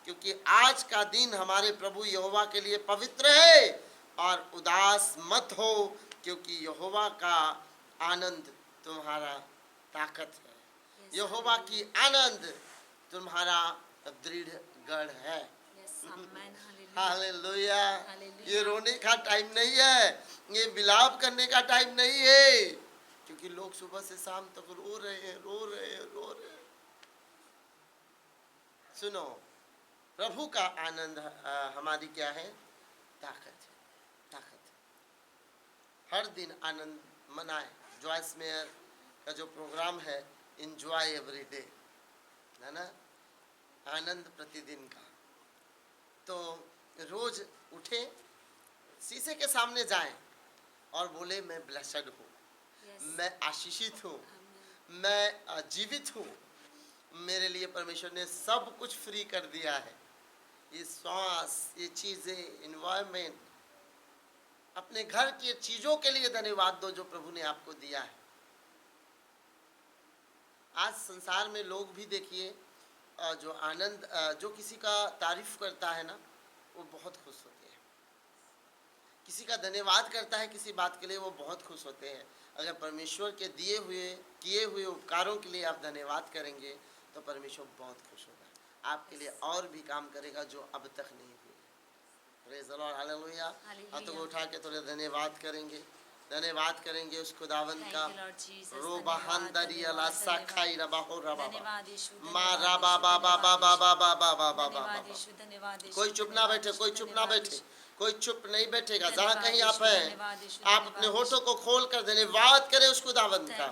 A: क्योंकि आज का दिन हमारे प्रभु यहोवा के लिए पवित्र है। और उदास मत हो, क्योंकि यहोवा का आनंद तुम्हारा ताकत है, यहोवा की आनंद तुम्हारा दृढ़ गढ़ है। हालेलुया। ये रोने का टाइम नहीं है, ये विलाप करने का टाइम नहीं है, क्योंकि लोग सुबह से शाम तक रो रहे हैं, रो रहे हैं, रो रहे हैं। सुनो, प्रभु का आनंद हमारी क्या है? ताकत है, ताकत है। हर दिन आनंद मनाए। जॉयस मेयर का जो प्रोग्राम है, इंजॉय एवरी डे, है ना, आनंद प्रतिदिन का। तो रोज उठे, शीशे के सामने जाएं और बोले मैं ब्लेस्ड हूँ, मैं आशीषित हूँ, मैं जीवित हूँ, मेरे लिए परमेश्वर ने सब कुछ फ्री कर दिया है। ये श्वास, ये चीजें, इन्वायरमेंट, अपने घर की चीजों के लिए धन्यवाद दो जो प्रभु ने आपको दिया है। आज संसार में लोग भी देखिए, जो आनंद, जो किसी का तारीफ करता है ना, वो बहुत खुश होते हैं। किसी का धन्यवाद करता है किसी बात के लिए, वो बहुत खुश होते हैं। अगर परमेश्वर के दिए हुए किए हुए उपकारों के लिए आप धन्यवाद करेंगे तो परमेश्वर बहुत खुश होगा, आपके लिए और भी काम करेगा जो अब तक नहीं हुए। Praise the Lord, hallelujah. हाथों को उठा के थोड़े धन्यवाद करेंगे, धन्यवाद करेंगे उस खुदावंद का। रो बहान दरिया ला साखाई रबा हो रबा मा रबा बा बा बा बा बा बा बा बा बा बा। कोई चुप ना बैठे, कोई चुप ना बैठे, कोई चुप नहीं बैठेगा। जहाँ कहीं आप हैं, आप अपने होठों को खोल कर धन्यवाद करें उस खुदावंद का।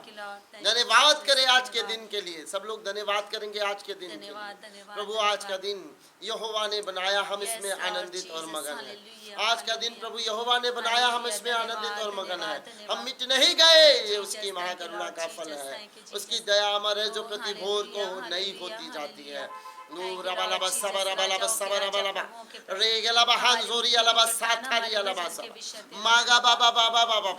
A: धन्यवाद करें आज के दिन के लिए। सब लोग धन्यवाद करेंगे आज के दिन के लिए। प्रभु आज का दिन यहोवा ने बनाया, हम इसमें आनंदित और मगन हैं। आज का दिन प्रभु यहोवा ने बनाया, हम इसमें आनंदित और मगन हैं। हम मिट नहीं गए, ये उसकी महाकरुणा का फल है। उसकी दया अमर है जो प्रति भोर को नई होती जाती है। नूरबालाबा सबराबालाबा सबराबालाबा रेगलाबा हांजोरियालाबा साथारियालाबा सब मागा बाबा बाबा बाबा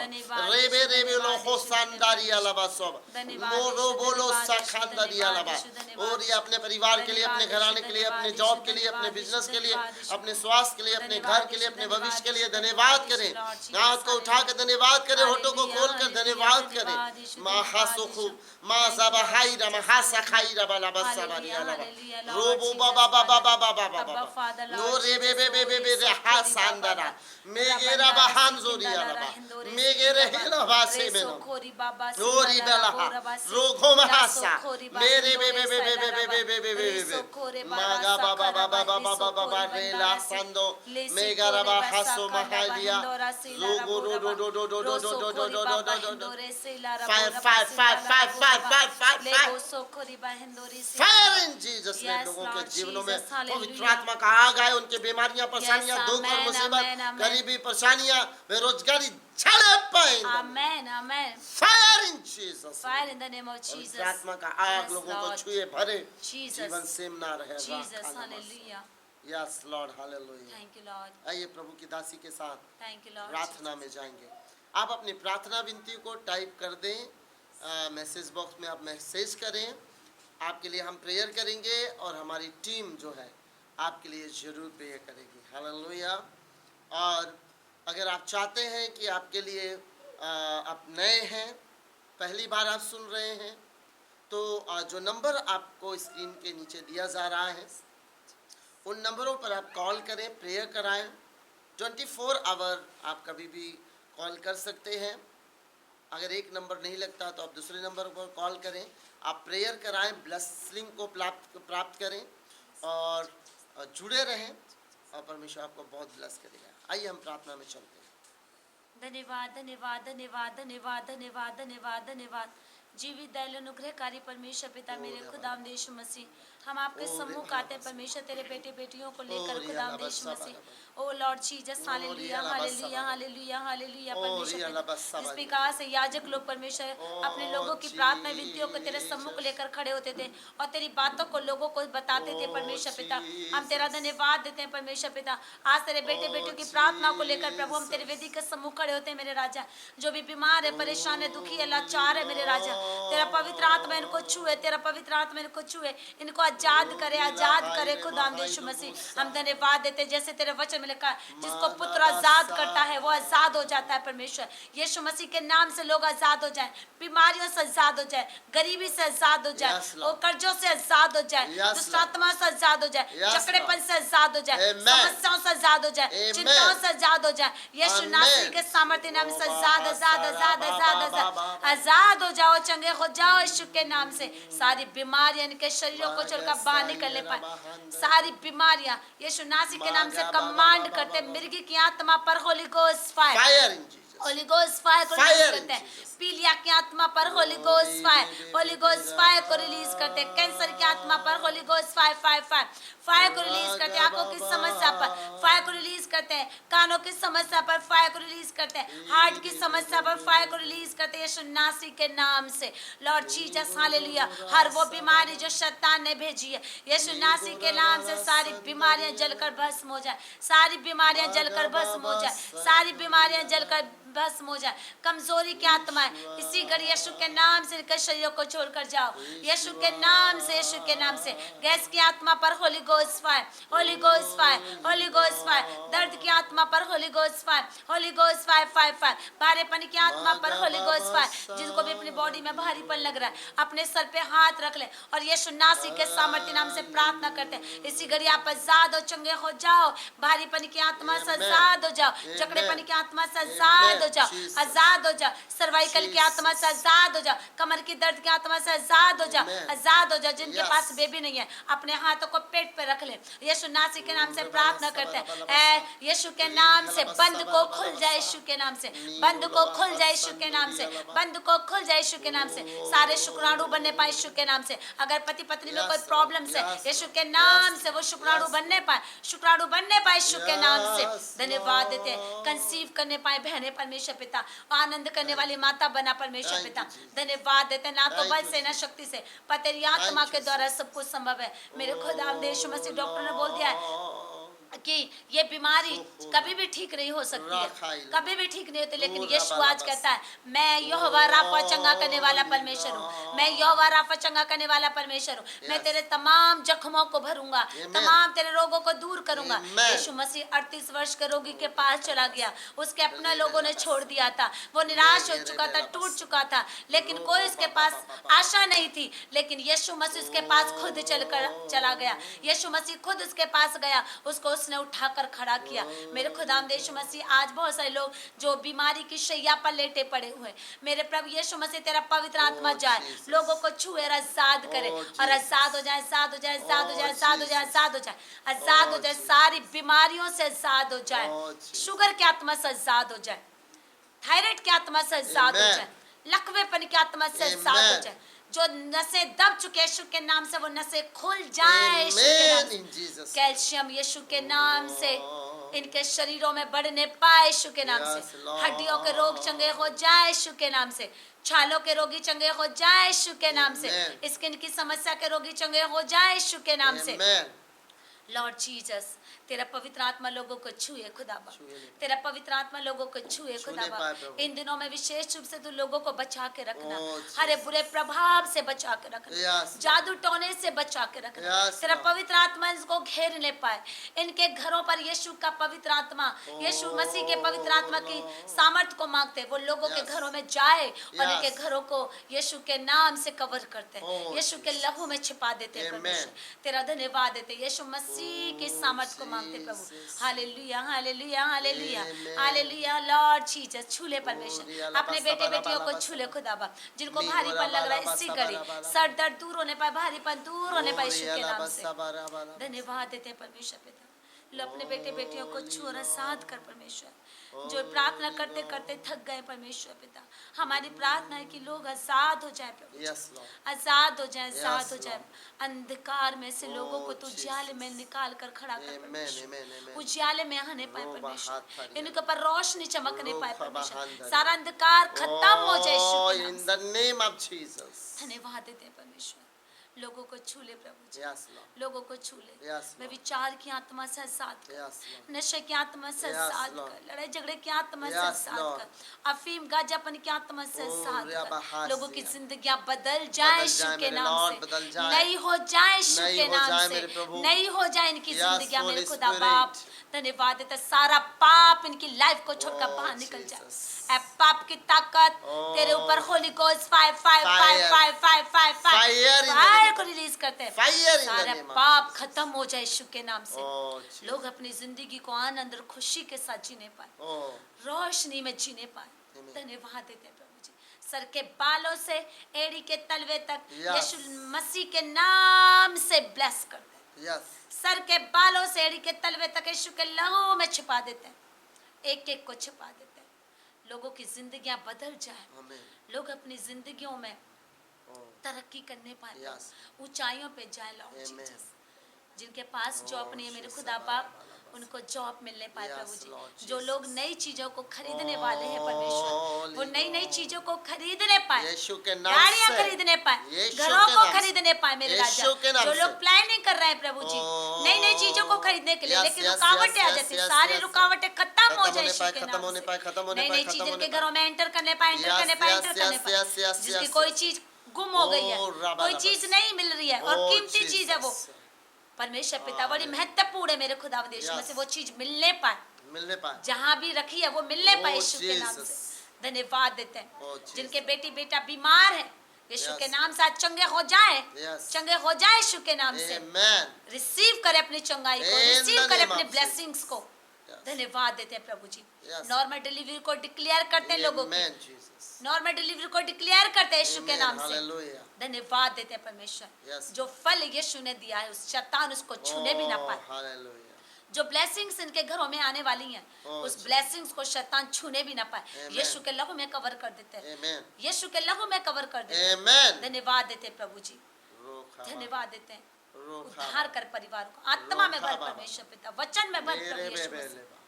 A: रेबे रेबे लो होसांदारियालाबा सब मोरो बोलो साखांदारियालाबा। और ये अपने परिवार के लिए, अपने घराने के लिए, अपने जॉब के लिए, अपने बिजनेस के लिए, अपने स्वास्थ्य के लिए, अपने घर के लिए, अपने भविष्य के लिए धन्यवाद करें। हाथ को उठा कर धन्यवाद करें, होठों को खोल कर धन्यवाद करें। महासुखु माज़ाबाहाई रमहासाखाई रबालाबा सबरियालाबा रोबो बाबा बाबा बाबा बाबा बाबा नो रे बे रे हासांदरा मेगेरा बहान जोरियालाबा मेगेरे हेलाबा से बेनो रोरी बेलाहा रोगो महासा मेरे बे मागा बाबा बाबा बाबा बाबा रेला संदो मेगारा बहासो महालिया रोगो रो रो रो रो रो रो रो रो रो रो रो फायर इन जीसस ने लोगों के जीवनों में पवित्र आत्मा का आग आए। उनके बीमारियां, परेशानियां, दुख और मुसीबत, गरीबी, परेशानियां, बेरोजगारी झड़े पाए।
B: Amen amen.
A: Fire in Jesus,
B: fire in the name of Jesus.
A: पवित्र आत्मा का आग लोगों को छुए भरे, जीवन सेमना रहे।
B: Jesus hallelujah.
A: Yes Lord hallelujah.
B: Thank you Lord.
A: आइए प्रभु की दासी के साथ
B: थैंक यू लॉर्ड
A: प्रार्थना में जाएंगे। आप अपनी प्रार्थना विनती को टाइप कर दें, मैसेज बॉक्स में आप मैसेज करें। आपके लिए हम प्रेयर करेंगे और हमारी टीम जो है आपके लिए ज़रूर प्रेयर करेगी। हालेलुया। और अगर आप चाहते हैं कि आपके लिए आप नए हैं, पहली बार आप सुन रहे हैं, तो जो नंबर आपको स्क्रीन के नीचे दिया जा रहा है उन नंबरों पर आप कॉल करें, प्रेयर कराएं। 24 आवर आप कभी भी कॉल कर सकते हैं। अगर एक नंबर नहीं लगता तो आप दूसरे नंबर पर कॉल करें, आप प्रेयर कराएं, ब्लेसिंग को प्राप्त करें और जुड़े रहें और परमेश्वर आपको बहुत ब्लेस करेगा। आइए हम प्रार्थना में चलते हैं।
B: धन्यवाद धन्यवाद धन्यवाद धन्यवाद धन्यवाद धन्यवाद धन्यवाद। जीवित दयालु अनुग्रहकारी परमेश्वर पिता मेरे खुदाम यीशु मसीह, हम आपके सम्मुख आते हैं परमेश्वर तेरे बेटे बेटियों को लेकर खुदाम यीशु मसीह। O Lord Jesus hallelujah hallelujah hallelujah hallelujah. परमेश्वर जिस प्रकार से याजक लोग परमेश्वर अपने लोगों की प्रार्थना विनतियों को तेरे सम्मुख लेकर खड़े होते थे और तेरी बातों को लोगों को बताते थे परमेश्वर पिता, हम तेरा धन्यवाद देते हैं परमेश्वर पिता। आज तेरे बेटे बेटियों की प्रार्थना को लेकर प्रभु हम तेरे वेदी के सम्मुख खड़े होते हैं मेरे राजा। जो भी बीमार है, परेशान है, दुखी है, लाचार है मेरे राजा, तेरा पवित्र आत्मा इनको छुए, तेरा पवित्र आत्मा इनको छुए, इनको आजाद करे खुदाम यीशु मसीह। हम धन्यवाद देते जैसे तेरे वचन में लिखा है, जिसको पुत्र आजाद करता है वो आजाद हो जाता है परमेश्वर। यीशु मसीह के नाम से लोग आजाद हो जाए, बीमारियों से आजाद हो जाए, गरीबी से आजाद हो जाए,
A: Yes, Lord.
B: वो कर्जों से आजाद हो जाए,
A: Yes,
B: दुष्ट
A: Lord.
B: आत्मा से आजाद हो जाए,
A: Yes,
B: चकड़ेपन से आजाद हो जाए,
A: Amen.
B: समस्याओं से आजाद हो जाए,
A: Amen.
B: चिंताओं से आजाद हो जाए। यीशु
A: Amen.
B: नासरी के सामर्थ्य नाम से आजाद आजाद आजाद आजाद आजाद आजाद हो जाओ, चंगे हो जाओ यीशु के नाम से। सारी बीमारियां इनके शरीरों को छोड़कर बाहर निकलने पाए, सारी बीमारियां यीशु नासरी के नाम से कमांड करते, मिर्गी की आत्मा पर Holy Ghost fire,
A: Fire in Jesus.
B: Holi Ghost fire को
A: Fire
B: रिलीज
A: in
B: करते हैं।
A: Jesus.
B: पीलिया की आत्मा पर Holy Ghost fire, Holy Ghost fire को रिलीज करते हैं। कैंसर की आत्मा पर Holy Ghost fire fire fire fire को रिलीज करते हैं। आंखों की समस्या पर फायर को रिलीज करते हैं, कानों की समस्या पर फायर को रिलीज करते हैं, हार्ट की समस्या पर फायर को रिलीज करते हैं यीशु नासरी के नाम से। Lord Jesus hallelujah. हर वो बीमारी जो शैतान ने भेजी है यीशु नासरी के नाम से, सारी बीमारियां जलकर भस्म हो जाए, सारी बीमारियां जलकर भस्म हो जाए, सारी बीमारियां जलकर भस्म हो जाए। कमजोरी की आत्मा है इसी घड़ी यीशु के नाम से इनके शरीरों को छोड़कर जाओ, यीशु के नाम से, यीशु के नाम से। गैस की आत्मा पर Holy Ghost fire, Holy Ghost fire, Holy Ghost fire. दर्द की आत्मा पर Holy Ghost fire, Holy Ghost fire fire fire. भारेपन की आत्मा पर होली गोस्ट फायर। जिनको भी अपनी बॉडी में भारीपन लग रहा है अपने सर पे हाथ रख ले और यीशु नासरी के सामर्थ्य नाम से प्रार्थना करते हैं। इसी घड़ी आप आजाद हो, चंगे हो जाओ, भारीपन की आत्मा से आजाद हो जाओ, चकड़ेपन की आत्मा से आजाद हो जाओ, आजाद हो जाओ, सर्वाइकल की आत्मा से आजाद हो जाओ, कमर की दर्द की आत्मा से आजाद हो जाओ, आजाद हो जाओ। जिनके पास बेबी नहीं है अपने हाथों को पेट पे रख ले, यीशु नासरी के नाम से प्रार्थना करते हैं। यीशु के नाम से बंद को खुल जाए, यीशु के नाम से बंद को खुल जाए, यीशु के नाम से बंद को खुल जाए, यीशु के नाम से। सारे शुक्राणु बनने पाए यीशु के नाम से। अगर पति पत्नी में कोई प्रॉब्लम है यीशु के नाम से वो शुक्राणु बनने पाए, शुक्राणु बनने पाए यीशु के नाम से। धन्यवाद देते हैं। कंसीव करने पाए बहने परमेश्वर पिता, आनंद करने वाली माता बना परमेश्वर पिता। धन्यवाद देते हैं। ना तो बल से ना शक्ति से पर तेरी आत्मा के द्वारा सब कुछ संभव है। मेरे खुदावंद यीशु मसीह, डॉक्टर ने बोल दिया है कि ये बीमारी कभी भी ठीक नहीं हो सकती है, कभी भी ठीक नहीं होती, लेकिन यीशु आज कहता है मैं यहोवा राफा चंगा करने वाला परमेश्वर हूँ, मैं यहोवा राफा चंगा करने वाला परमेश्वर हूँ। मैं तेरे तमाम जख्मों को भरूंगा, तमाम तेरे रोगों को दूर करूंगा। यीशु मसीह 38 वर्ष के रोगी के पास चला गया, उसके अपने लोगों ने छोड़ दिया था, वो निराश हो चुका था, टूट चुका था, लेकिन कोई उसके पास आशा नहीं थी। लेकिन यीशु मसीह उसके पास खुद चला गया, यीशु मसीह खुद उसके पास गया, उसको उसने उठाकर खड़ा किया। मेरे खुदावंद यीशु मसीह, आज बहुत सारे लोग जो बीमारी की शैया पर लेटे पड़े हुए, मेरे प्रभु यीशु मसीह तेरा पवित्र आत्मा जाए, लोगों को छुए और आजाद करे और आजाद हो जाए, आजाद हो जाए, आजाद हो जाए, आजाद हो जाए, आजाद हो जाए, आजाद हो जाए, सारी बीमारियों से आजाद हो जाए, शुगर की आत्मा से आजाद हो जाए, थायराइड की आत्मा से आजाद हो जाए, लकवेपन की आत्मा से आजाद हो जाए। जो नसें दब चुके यीशु के नाम से वो नसें खुल जाए यीशु के नाम से। कैल्शियम यीशु के नाम से इनके शरीरों में बढ़ने पाए यीशु के नाम से। हड्डियों के रोग चंगे हो जाए यीशु के नाम से, छालों के रोगी चंगे हो जाए यीशु के नाम से, स्किन की समस्या के रोगी चंगे हो जाए यीशु के नाम से। लॉर्ड जीसस, तेरा पवित्र आत्मा लोगों को छुए खुदाबा, तेरा पवित्र आत्मा लोगों को छुए खुदाबा। इन दिनों में विशेष रूप से तू लोगों को बचा के रखना, हरे बुरे प्रभाव से बचा के रखना, जादू टोने से बचा के रखना। तेरा पवित्र आत्मा इसको घेर ले पाए, इनके घरों पर यीशु का पवित्र आत्मा, यीशु मसीह के पवित्र आत्मा की सामर्थ को मांगते, वो लोगों के घरों में जाए और इनके घरों को यीशु के नाम से कवर करते, यीशु के लहू में छिपा देते। परमेश्वर तेरा धन्यवाद देते, यीशु मसीह की सामर्थ को मांगते प्रभु। Hallelujah, hallelujah, hallelujah, hallelujah. Lord Jesus, छूले परमेश्वर अपने बेटे बेटियों को, छूले खुदाबा, जिनको भारीपन लग रहा है इसी घड़ी, सर दर्द दूर होने पाए, भारीपन दूर होने पाए यीशु के नाम से। धन्यवाद देते हैं परमेश्वर पिता। लो अपने बेटे बेटियों को छू और आजाद कर परमेश्वर, जो प्रार्थना करते करते थक गए परमेश्वर पिता। हमारी प्रार्थना है कि लोग आजाद हो जाए प्रभु, आजाद हो जाए, आजाद हो जाए। अंधकार में से लोगों को तू उजाले में निकाल कर खड़ा कर परमेश्वर, उजाले में आने पाए परमेश्वर, इनके ऊपर रोशनी चमकने पाए परमेश्वर, सारा अंधकार खत्म हो जाए यीशु के नाम से। धन्यवाद देते हैं परमेश्वर। लोगों को छू ले प्रभु जी,
A: Yes, Lord.
B: लोगों को छू ले।
A: Yes,
B: मैं
A: Lord.
B: विचार की आत्मा से साथ कर,
A: Yes, Lord.
B: नशे की आत्मा से
A: Yes,
B: साथ
A: Lord.
B: कर, लड़ाई झगड़े की आत्मा से
A: Yes,
B: साथ
A: Lord.
B: कर, अफीम गांजापन की आत्मा से
A: Oh,
B: साथ
A: Rabahasi.
B: कर। लोगों की जिंदगियां बदल जाए
A: बदल
B: यीशु
A: जाए
B: के
A: मेरे
B: नाम
A: Lord,
B: से,
A: बदल जाए।
B: नई हो जाए यीशु
A: नई
B: के
A: हो
B: नाम
A: जाए
B: से,
A: मेरे प्रभु।
B: नई हो जाए इनकी
A: Yes,
B: जिंदगियां मेरे
A: Holy
B: खुदा बाप।
A: Spirit.
B: धन्यवाद देते, सारा पाप इनकी लाइफ को छोड़कर
A: Oh,
B: बाहर निकल जाए।
A: Jesus.
B: ऐ पाप की ताकत
A: Oh.
B: तेरे ऊपर Holi Ghost fire fire
A: Fire.
B: Fire fire fire fire
A: Fire in the
B: fire
A: name
B: को
A: of-
B: रिलीज करते हैं।
A: Fire in the
B: सारा
A: name of
B: पाप
A: Jesus.
B: खत्म हो जाए यीशु के नाम से।
A: Oh, Jesus.
B: लोग अपनी जिंदगी को आनंद और खुशी के साथ जीने पाए,
A: Oh,
B: रोशनी में जीने पाए।
A: Amen.
B: धन्यवाद देते हैं प्रभु जी। सर के बालों से एड़ी के तलवे तक
A: Yes.
B: यीशु मसीह के नाम से ब्लेस करते हैं।
A: yes.
B: सर के बालों से एड़ी के तलवे तक यीशु के लहू में छिपा देते हैं, एक एक को छिपा देते हैं। लोगों की जिंदगियां बदल जाए,
A: Amen.
B: लोग अपनी जिंदगियों में
A: Oh,
B: तरक्की करने पाए,
A: Yes.
B: ऊंचाइयों पे जाए लॉर्ड
A: Amen.
B: जीसस। जिनके पास
A: Oh,
B: जॉब नहीं है मेरे
A: Jesus,
B: खुदा बाप, उनको जॉब मिलने पाए
A: Yes,
B: प्रभु जी।
A: Lord
B: जो लोग
A: Jesus.
B: नई चीजों को खरीदने वाले हैं परमेश्वर,
A: Holy
B: वो नई नई
A: Lord.
B: चीजों को खरीदने पाए,
A: यीशु के नाम
B: गाड़ियां
A: से।
B: खरीदने पाए,
A: यीशु
B: घरों
A: के
B: को
A: नाम से।
B: खरीदने पाए मेरे राजा।
A: यीशु के नाम
B: जो
A: से।
B: लोग प्लानिंग कर रहे हैं प्रभु जी
A: Oh,
B: नई नई चीजों को खरीदने के लिए,
A: yes,
B: लेकिन
A: yes,
B: रुकावटें
A: yes,
B: आ
A: yes,
B: जाती,
A: yes,
B: सारी
A: yes.
B: रुकावटें खत्म हो
A: खत्म
B: जाए
A: होने
B: यीशु
A: पाए,
B: के
A: खत्म
B: नाम
A: होने
B: से।
A: पाए, खत्म होने
B: नई
A: पाए,
B: नई
A: खत्म
B: चीजें
A: होने
B: के
A: पाए।
B: घरों में एंटर करने पाए, एंटर
A: Yes,
B: करने पाए,
A: yes,
B: एंटर करने
A: yes,
B: पाए।
A: yes, yes,
B: जिसकी
A: yes,
B: कोई
A: yes.
B: चीज गुम हो गई है,
A: Oh,
B: कोई
A: Rabba,
B: चीज
A: Rabba.
B: नहीं मिल रही है और
A: Oh,
B: कीमती चीज है वो।
A: Jesus.
B: परमेश्वर पिता बड़ी
A: Amen.
B: महत्वपूर्ण है मेरे खुदा देश में
A: Yes.
B: से वो चीज मिलने पाए,
A: मिलने पाए।
B: जहां भी रखी है वो मिलने पाए
A: Oh,
B: यीशु के नाम
A: Jesus.
B: से। धन्यवाद देते हैं।
A: Oh, Jesus.
B: जिनके बेटी बेटा बीमार है यीशु
A: Yes.
B: के नाम से आज चंगे हो जाए,
A: Yes.
B: चंगे हो जाए यीशु के नाम से।
A: Amen.
B: रिसीव करे अपनी चंगाई को,
A: In
B: रिसीव
A: the
B: करे
A: name
B: अपने
A: of
B: ब्लेसिंग्स को।
A: Yes.
B: धन्यवाद देते हैं प्रभु जी।
A: Yes.
B: नॉर्मल डिलीवरी को डिक्लेयर करते हैं लोगों की,
A: Amen, Jesus.
B: नॉर्मल डिलीवरी को डिक्लेयर करते हैं यीशु के
A: Amen.
B: नाम से।
A: Hallelujah.
B: धन्यवाद देते हैं परमेश्वर।
A: Yes.
B: जो फल यीशु ने दिया है उस शैतान उसको छूने भी ना
A: Oh,
B: पाए।
A: hallelujah.
B: जो ब्लेसिंग्स इनके घरों में आने वाली हैं,
A: Oh,
B: उस
A: Jesus.
B: ब्लेसिंग्स को शैतान छूने भी ना पाए।
A: Amen.
B: यीशु के लहू में कवर कर देते हैं,
A: Amen.
B: यीशु के लहू में कवर कर देते हैं।
A: Amen.
B: धन्यवाद देते हैं प्रभु जी,
A: रोखा
B: धन्यवाद देते हैं।
A: रोखा
B: उद्धार कर परिवार को, आत्मा में भर
A: रोखा बाबा।
B: परमेश्वर पिता, वचन में भर
A: मेरे
B: प्रभु यीशु
A: बेबे
B: मसीह।
A: लेबा।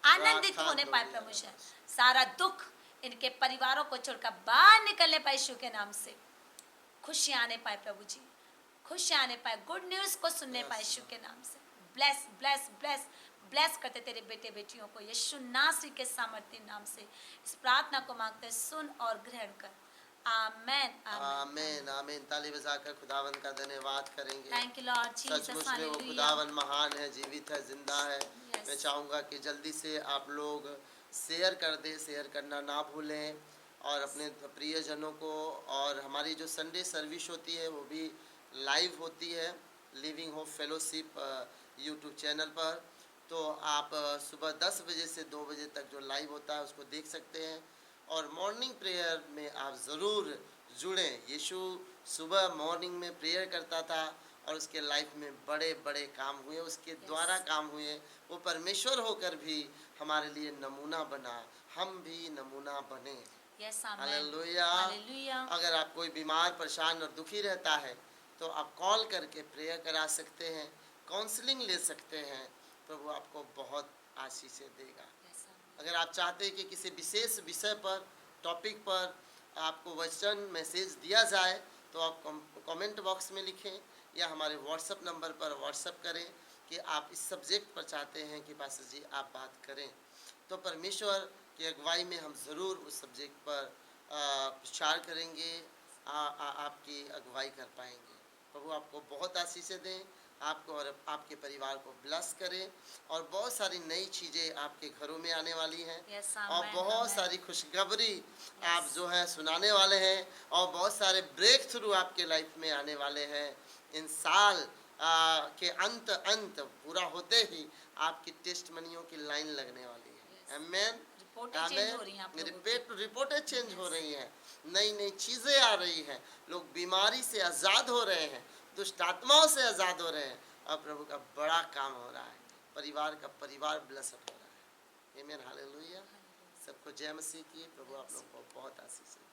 B: आनंदित
A: राखा
B: होने पाए
A: लोहिया
B: परमेश्वर, सारा दुख इनके परिवारों को छोड़कर बाहर निकलने पाए यीशु के नाम से। खुशी आने पाए प्रभु जी, खुशी आने पाए, गुड न्यूज को सुनने पाए यीशु के नाम से। ब्लेस ब्लेस ब्लेस ब्लेस करते तेरे बेटे बेटियों को यीशु नासरी के सामर्थ्य नाम से इस प्रार्थना को मांगते हैं, सुन और ग्रहण कर। आमेन
A: आमीन आमीन। ताली बजाकर खुदावन का धन्यवाद करेंगे।
B: थैंक यू लॉर्ड जीसस,
A: सचमुच में वो
B: हालेलुया।
A: खुदावन महान है, जीवित है, जिंदा है।
B: Yes.
A: मैं चाहूँगा कि जल्दी से आप लोग शेयर कर दें, शेयर करना ना भूलें और अपने प्रियजनों को। और हमारी जो संडे सर्विस होती है वो भी लाइव होती है living hope fellowship YouTube channel पर। तो आप सुबह 10 बजे से 2 बजे तक जो लाइव होता है उसको देख सकते हैं। और मॉर्निंग प्रेयर में आप ज़रूर जुड़ें। यीशु सुबह मॉर्निंग में प्रेयर करता था और उसके लाइफ में बड़े बड़े काम हुए, उसके द्वारा काम हुए। वो परमेश्वर होकर भी हमारे लिए नमूना बना, हम भी नमूना बने।
B: Yes amen,
A: hallelujah.
B: हालेलुया।
A: अगर आप कोई बीमार, परेशान और दुखी रहता है तो आप कॉल करके प्रेयर करा सकते हैं, काउंसलिंग ले सकते हैं। प्रभु आपको बहुत आशीषें देगा।
B: Yes, आमेन।
A: अगर आप चाहते हैं कि किसी विशेष विषय पर, टॉपिक पर आपको वचन मैसेज दिया जाए तो आप कमेंट बॉक्स में लिखें या हमारे व्हाट्सएप नंबर पर व्हाट्सएप करें कि आप इस सब्जेक्ट पर चाहते हैं कि पास्टर जी आप बात करें। तो परमेश्वर की अगुवाई में हम ज़रूर उस सब्जेक्ट पर प्रचार करेंगे, आपकी अगुवाई कर पाएंगे। प्रभु आपको बहुत आशीषें दें, आपको और आपके परिवार को ब्लेस करें। और बहुत सारी नई चीज़ें आपके घरों में आने वाली हैं
B: Yes,
A: और
B: आमेन,
A: बहुत
B: आमेन।
A: सारी खुशखबरी आप जो है सुनाने वाले हैं और बहुत सारे ब्रेक थ्रू आपके लाइफ में आने वाले हैं। इन साल के अंत पूरा होते ही आपकी टेस्टमनियों की लाइन लगने वाली है। आमेन।
B: रिपोर्टें चेंज हो रही हैं आप लोगों की।
A: रिपोर्टें चेंज हो रही हैं, नई नई चीज़ें आ रही हैं, लोग बीमारी से आज़ाद हो रहे हैं, दुष्ट आत्माओं से आज़ाद हो रहे हैं और प्रभु का बड़ा काम हो रहा है। परिवार का परिवार ब्लेस्ड हो रहा है। आमीन, हालेलुया। सबको जय मसीह की। प्रभु आप लोग को बहुत आशीष दे।